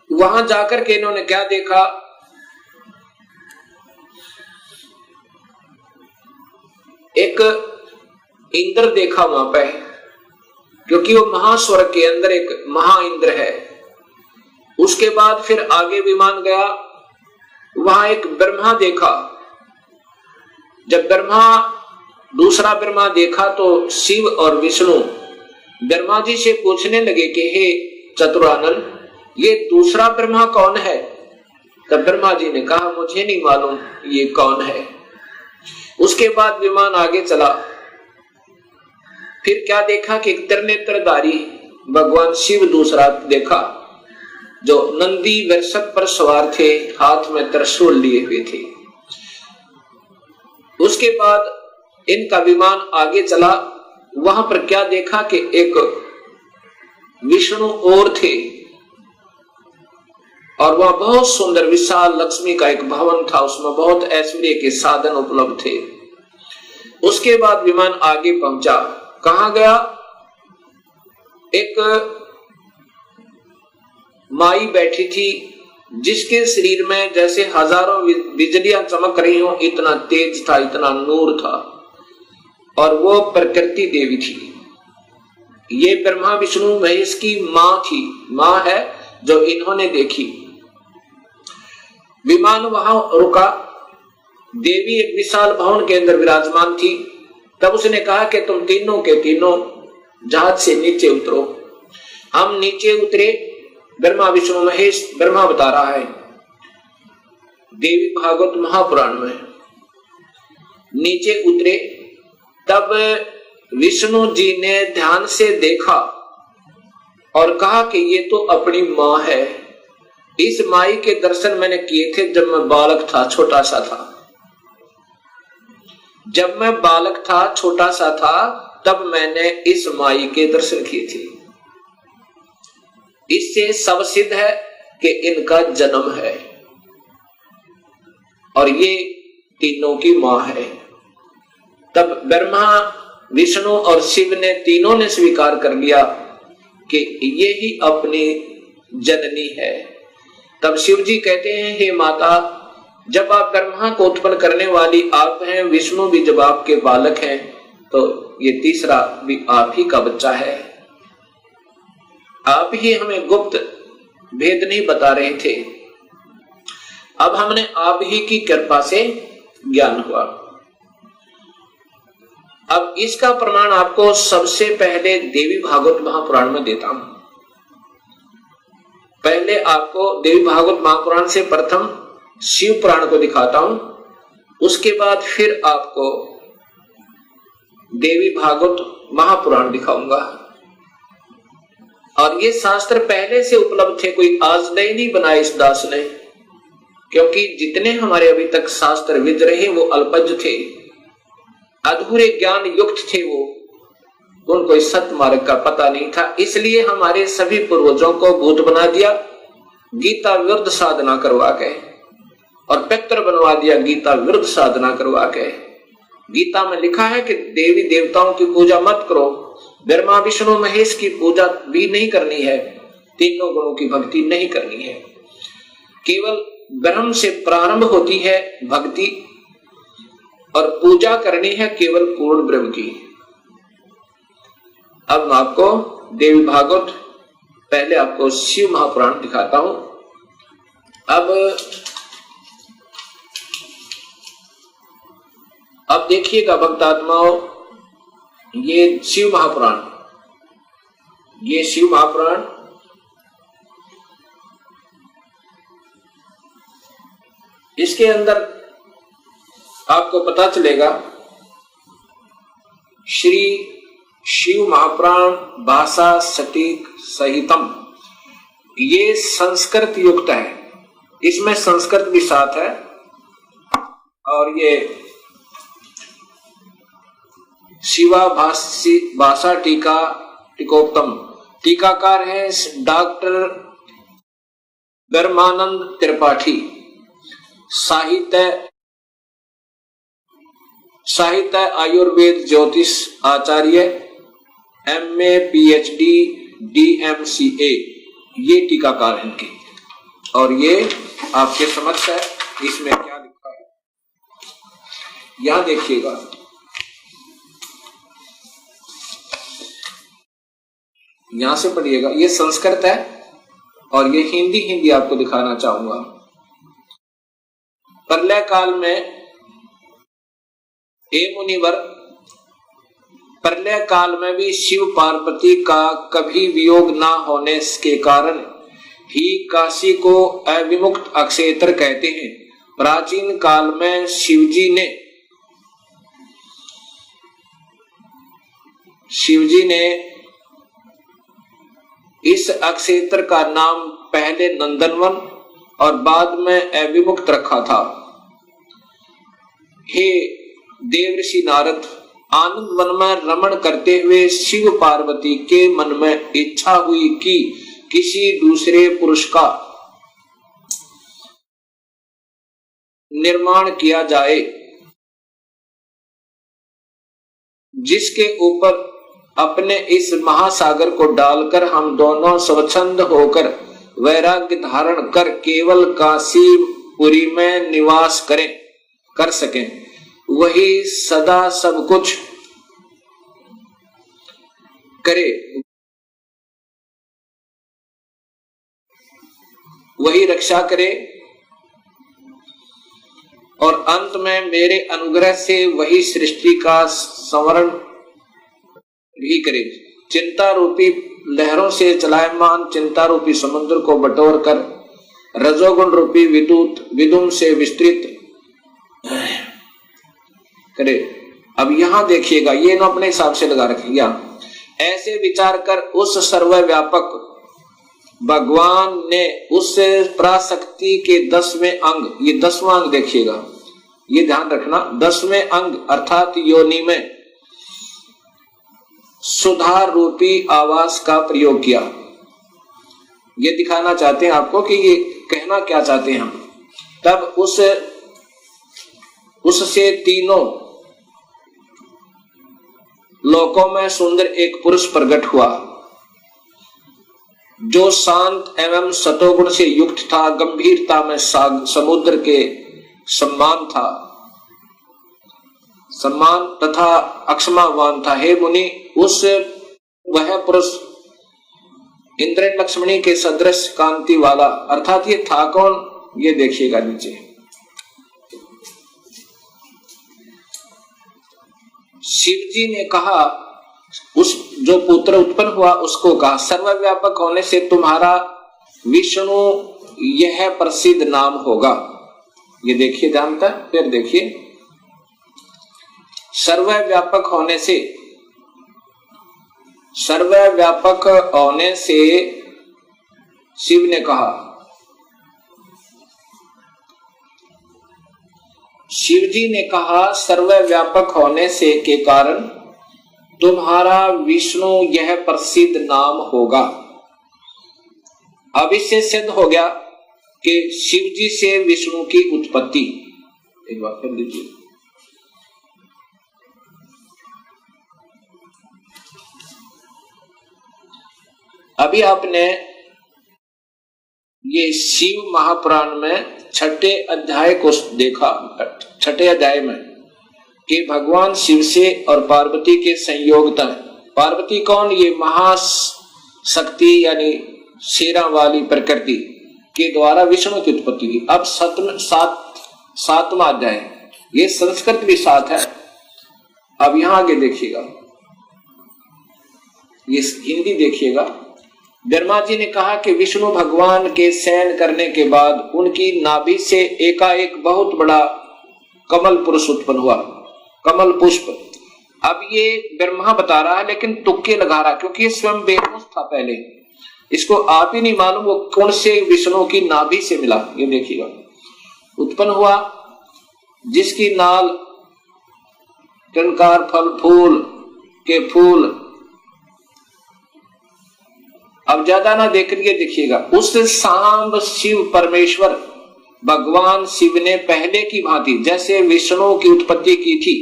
वहां जाकर के इन्होंने क्या देखा? एक इंद्र देखा वहां पे, क्योंकि वो महास्वर्ग के अंदर एक महा इंद्र है। उसके बाद फिर आगे विमान गया, वहां एक ब्रह्मा देखा। जब दूसरा ब्रह्मा देखा तो शिव और विष्णु ब्रह्मा जी से पूछने लगे कि हे चतुरानन, ये दूसरा ब्रह्मा कौन है? तब ब्रह्मा जी ने कहा, मुझे नहीं मालूम ये कौन है। उसके बाद विमान आगे चला। फिर क्या देखा कि त्रिनेत्रधारी भगवान शिव दूसरा देखा, जो नंदी वृषभ पर सवार थे, हाथ में त्रिशूल लिए हुए थे। उसके बाद इनका विमान आगे चला। वहां पर क्या देखा कि एक विष्णु और थे, और वह बहुत सुंदर विशाल लक्ष्मी का एक भवन था, उसमें बहुत ऐश्वर्य के साधन उपलब्ध थे। उसके बाद विमान आगे पहुंचा। कहां गया? एक माई बैठी थी, जिसके शरीर में जैसे हजारों बिजलियां चमक रही हो, इतना तेज था, इतना नूर था, और वो प्रकृति देवी थी। ये ब्रह्मा विष्णु महेश की मां थी, मां है जो इन्होंने देखी। विमान वहां रुका। देवी एक विशाल भवन के अंदर विराजमान थी। तब उसने कहा कि तुम तीनों के तीनों जहाज से नीचे उतरो। हम नीचे उतरे। ब्रह्मा विष्णु महेश, ब्रह्मा बता रहा है देवी भागवत महापुराण में, नीचे उतरे। तब विष्णु जी ने ध्यान से देखा और कहा कि ये तो अपनी मां है। इस माई के दर्शन मैंने किए थे जब मैं बालक था, छोटा सा था। जब मैं बालक था, छोटा सा था, तब मैंने इस माई के दर्शन किए थे। इससे सब सिद्ध है कि इनका जन्म है और ये तीनों की मां है। तब ब्रह्मा विष्णु और शिव ने तीनों ने स्वीकार कर लिया कि ये ही अपनी जननी है। तब शिव जी कहते हैं, हे माता, जब आप ब्रह्मा को उत्पन्न करने वाली आप हैं, विष्णु भी जब आपके बालक हैं, तो ये तीसरा भी आप ही का बच्चा है। आप ही हमें गुप्त भेद नहीं बता रहे थे, अब हमने आप ही की कृपा से ज्ञान हुआ। अब इसका प्रमाण आपको सबसे पहले देवी भागवत महापुराण में देता हूं। पहले आपको देवी भागवत महापुराण से प्रथम शिव पुराण को दिखाता हूं, उसके बाद फिर आपको देवी भागवत महापुराण दिखाऊंगा। और ये शास्त्र पहले से उपलब्ध थे, कोई आज नए नहीं बनाए इस दास ने, क्योंकि जितने हमारे अभी तक शास्त्र विद रहे वो अल्पज थे, अधूरे ज्ञान युक्त थे, वो उनको इस सत्य मार्ग का पता नहीं था। इसलिए हमारे सभी पूर्वजों को भूत बना दिया, गीता विरुद्ध साधना करवा के, और पितर बनवा दिया गीता विरुद्ध साधना करवा के। गीता में लिखा है कि देवी देवताओं की पूजा मत करो, ब्रह्मा विष्णु महेश की पूजा भी नहीं करनी है, तीनों गुणों की भक्ति नहीं करनी है, केवल ब्रह्म से प्रारंभ होती है भक्ति, और पूजा करनी है केवल पूर्ण ब्रह्म की। अब मैं आपको देवी भागवत, पहले आपको शिव महापुराण दिखाता हूं। अब देखिएगा भक्तात्माओं, ये शिव महापुराण, ये शिव महापुराण इसके अंदर आपको पता चलेगा श्री शिव महापुराण भाषा सटीक सहितम, ये संस्कृत युक्त है, इसमें संस्कृत भी साथ है। और ये शिवा भाषा टीका टीकोत्तम, टीकाकार है डॉक्टर ब्रह्मानंद त्रिपाठी, साहित्य आयुर्वेद ज्योतिष आचार्य, MA PhD DMCA, ये टीकाकार हैं इनके। और ये आपके समक्ष है, इसमें क्या लिखा है यहां देखिएगा। यहां से पढ़िएगा, ये संस्कृत है और ये हिंदी आपको दिखाना चाहूंगा। प्रलय काल में मुनिवर, प्रलय काल में भी शिव पार्वती का कभी वियोग ना होने के कारण ही काशी को अविमुक्त अक्षेत्र कहते हैं। प्राचीन काल में शिवजी ने इस अक्षेत्र का नाम पहले नंदनवन और बाद में अविमुक्त रखा था। हे देवर्षि नारद, आनंद वन में रमण करते हुए शिव पार्वती के मन में इच्छा हुई कि किसी दूसरे पुरुष का निर्माण किया जाए, जिसके ऊपर अपने इस महासागर को डालकर हम दोनों स्वच्छंद होकर वैराग्य धारण कर केवल काशीपुरी में निवास कर सकें। वही सदा सब कुछ करे, वही रक्षा करे और अंत में मेरे अनुग्रह से वही सृष्टि का संवरण भी करे। चिंता रूपी लहरों से चलायमान चिंता रूपी समुद्र को बटोर कर रजोगुण रूपी विदुम से विस्तृत करे। अब यहां देखिएगा, ये ना अपने हिसाब से लगा रखिएगा। ऐसे विचार कर उस सर्वव्यापक भगवान ने उस पराशक्ति के 10वें अंग, ये 10वां अंग देखिएगा, ये ध्यान रखना, 10वें अंग अर्थात योनि में सुधार रूपी आवास का प्रयोग किया। ये दिखाना चाहते हैं आपको कि ये कहना क्या चाहते हैं हम। तब उससे तीनों लोकों में सुंदर एक पुरुष प्रकट हुआ, जो शांत एवं सतोगुण से युक्त था, गंभीरता में समुद्र के सम्मान तथा अक्षमावान था। हे मुनि, वह पुरुष इंद्र लक्ष्मणी के सदृश कांति वाला, अर्थात ये था कौन, ये देखिएगा नीचे। शिवजी ने कहा, उस जो पुत्र उत्पन्न हुआ उसको कहा, सर्वव्यापक होने से तुम्हारा विष्णु यह प्रसिद्ध नाम होगा। ये देखिए ध्यान तक, फिर देखिए सर्वव्यापक होने से, सर्वव्यापक होने से शिव ने कहा, शिव जी ने कहा सर्वव्यापक होने से के कारण तुम्हारा विष्णु यह प्रसिद्ध नाम होगा। अब इससे सिद्ध हो गया कि शिव जी से विष्णु की उत्पत्ति। एक बार फिर लीजिए, अभी आपने ये शिव महापुराण में छठे अध्याय को देखा, छठे अध्याय में कि भगवान शिव से और पार्वती के संयोगता। पार्वती कौन? ये महाशक्ति यानी शेरा वाली प्रकृति के द्वारा विष्णु की उत्पत्ति की। अब सातवां अध्याय, ये संस्कृत भी साथ है। अब यहां आगे देखिएगा, ये हिंदी देखिएगा। ब्रह्मा जी ने कहा कि विष्णु भगवान के शयन करने के बाद उनकी नाभि से एकाएक बहुत बड़ा कमल पुरुष उत्पन्न हुआ, कमल पुष्प। अब ये ब्रह्मा बता रहा है लेकिन तुक्के लगा रहा, क्योंकि ये स्वयं बेहोश था पहले, इसको आप ही नहीं मालूम वो कौन से विष्णु की नाभि से मिला। ये देखिएगा, उत्पन्न हुआ जिसकी नाल टंकार फल फूल के फूल। अब ज्यादा ना देख लिए देखिएगा, उस सांब शिव परमेश्वर भगवान शिव ने पहले की भांति जैसे विष्णु की उत्पत्ति की थी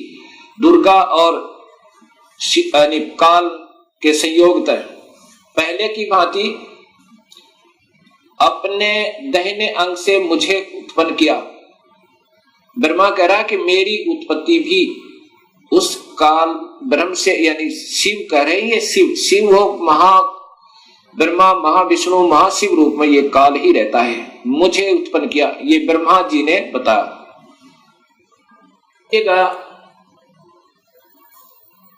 दुर्गा और काल के संयोग तय, पहले की भांति अपने दाहिने अंग से मुझे उत्पन्न किया। ब्रह्मा कह रहा कि मेरी उत्पत्ति भी उस काल ब्रह्म से, यानी शिव कह रहे हैं, ये शिव हो महा ब्रह्मा महाविष्णु महाशिव रूप में ये काल ही रहता है, मुझे उत्पन्न किया, ये ब्रह्मा जी ने बताया।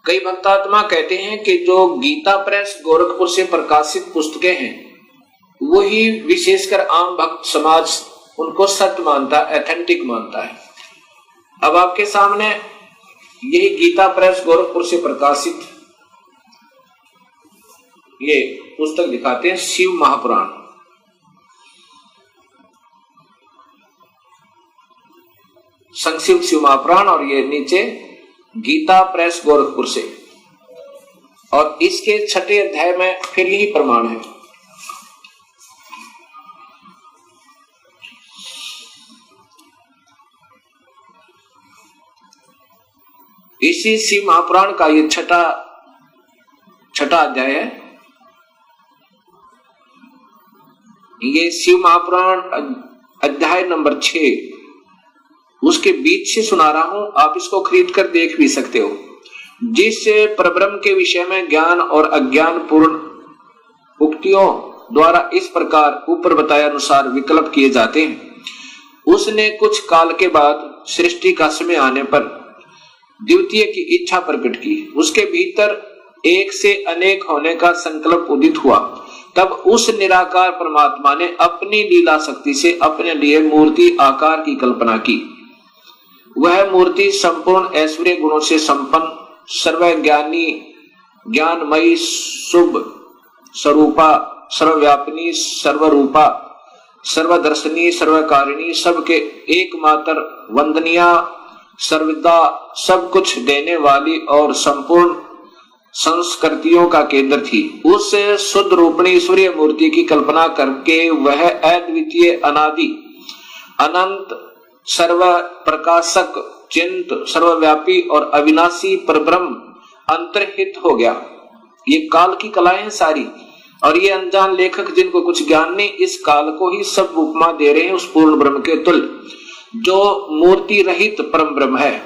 कई भक्तात्मा कहते हैं कि जो गीता प्रेस गोरखपुर से प्रकाशित पुस्तकें हैं वही विशेषकर आम भक्त समाज उनको सत्य मानता, एथेंटिक मानता है। अब आपके सामने यही गीता प्रेस गोरखपुर से प्रकाशित ये पुस्तक दिखाते हैं, शिव महापुराण। संक्षिप्त शिव महापुराण, और ये नीचे गीता प्रेस गोरखपुर से, और इसके छठे अध्याय में फिर यही प्रमाण है। इसी शिव महापुराण का ये छठा अध्याय है। ये शिव महापुराण अध्याय नंबर 6, उसके बीच से सुना रहा हूं, आप इसको खरीद कर देख भी सकते हो। जिस परब्रह्म के विषय में ज्ञान और अज्ञान पूर्ण उक्तियों द्वारा इस प्रकार ऊपर बताए अनुसार विकल्प किए जाते हैं, उसने कुछ काल के बाद सृष्टि का समय आने पर द्वितीय की इच्छा प्रकट की। उसके भीतर एक से अनेक होने का संकल्प उदित हुआ। तब उस निराकार परमात्मा ने अपनी लीला शक्ति से अपने लिए मूर्ति आकार की कल्पना की। वह मूर्ति संपूर्ण ऐश्वर्य गुणों से संपन्न, सर्वज्ञानी, ज्ञानमयी, शुभ स्वरूपा, सर्वव्यापिनी, सर्वरूपा, सर्वदर्शनी, सर्वकारिणी, सबके एकमात्र वंदनीय, सर्वदा सब कुछ देने वाली और संपूर्ण संस्कृतियों का केंद्र थी। उस शुद्ध रूपणी ईश्वरीय मूर्ति की कल्पना करके वह अद्वितीय, अनादि, अनंत, सर्व प्रकाशक, चिंत, सर्वव्यापी और अविनाशी परब्रह्म अंतर्हित हो गया। ये काल की कलाएं हैं सारी, और ये अनजान लेखक जिनको कुछ ज्ञान नहीं, इस काल को ही सब उपमा दे रहे हैं उस पूर्ण ब्रह्म के तुल्य जो मूर्ति रहित परम ब्रह्म है।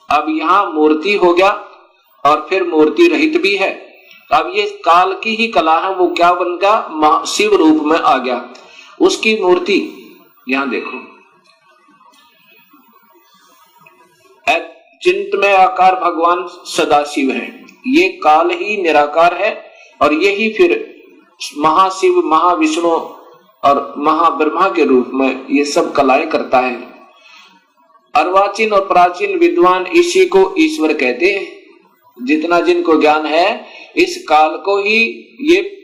अब यहाँ मूर्ति हो गया और फिर मूर्ति रहित भी है। अब ये काल की ही कला है, वो क्या बन गया? शिव रूप में आ गया। उसकी मूर्ति यहां देखो, चिंतमय आकार भगवान सदाशिव है। ये काल ही निराकार है, और यही फिर महाशिव, महाविष्णु और महाब्रह्मा के रूप में ये सब कलाएं करता है। अर्वाचीन और प्राचीन विद्वान इसी को ईश्वर कहते हैं। जितना जिनको ज्ञान है इस काल को ही ये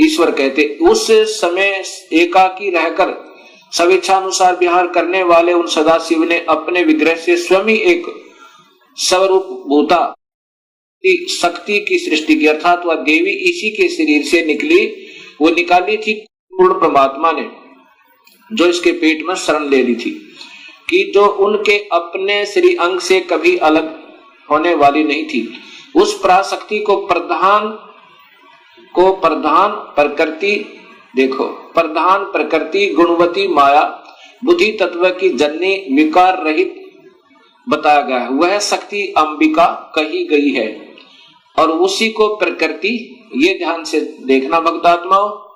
ईश्वर कहते। उस समय एकाकी रहकर स्वेच्छानुसार विहार करने वाले उन सदाशिव ने अपने विग्रह से स्वयं एक स्वरूप भूता शक्ति की सृष्टि की, अर्थात वह देवी इसी के शरीर से निकली, वो निकाली थी पूर्ण परमात्मा ने, जो इसके पेट में शरण ले ली थी, कि जो उनके अपने श्री अंग से कभी अलग होने वाली नहीं थी। उस पराशक्ति को प्रधान प्रकृति, देखो प्रधान प्रकृति गुणवती माया बुद्धि तत्व की जननी विकार रहित बताया गया है। वह शक्ति अंबिका कही गई है और उसी को प्रकृति, ये ध्यान से देखना भक्तात्माओं,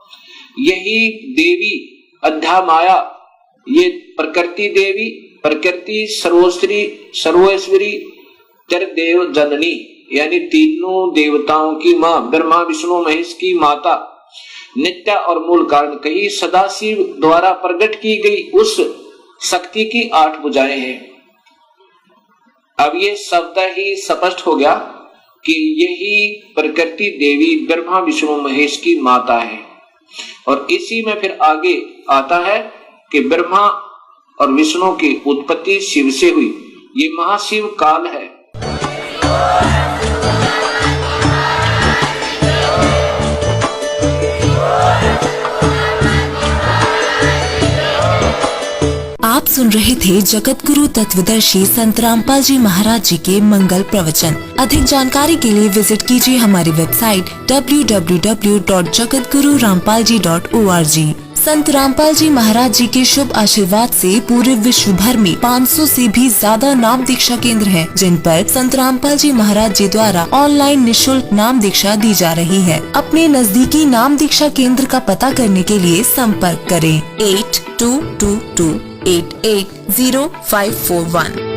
यही देवी अध्या माया, ये प्रकृति देवी, प्रकृति सर्वश्री सर्वेश्वरी चर देव जननी, यानी तीनों देवताओं की माँ, ब्रह्मा विष्णु महेश की माता, नित्य और मूल कारण कही, सदाशिव द्वारा प्रकट की गई उस शक्ति की 8 भुजाएं हैं। अब ये शब्द ही स्पष्ट हो गया कि यही प्रकृति देवी ब्रह्मा विष्णु महेश की माता है। और इसी में फिर आगे आता है कि ब्रह्मा और विष्णु की उत्पत्ति शिव से हुई, ये महाशिव काल है। आप सुन रहे थे जगत गुरु तत्वदर्शी संत रामपाल जी महाराज जी के मंगल प्रवचन। अधिक जानकारी के लिए विजिट कीजिए हमारी वेबसाइट www.jagatgururampalji.org। संत रामपाल जी महाराज जी के शुभ आशीर्वाद से पूरे विश्व भर में 500 से भी ज्यादा नाम दीक्षा केंद्र हैं, जिन पर संत रामपाल जी महाराज जी द्वारा ऑनलाइन निशुल्क नाम दीक्षा दी जा रही है। अपने नजदीकी नाम दीक्षा केंद्र का पता करने के लिए संपर्क करें 8222880541।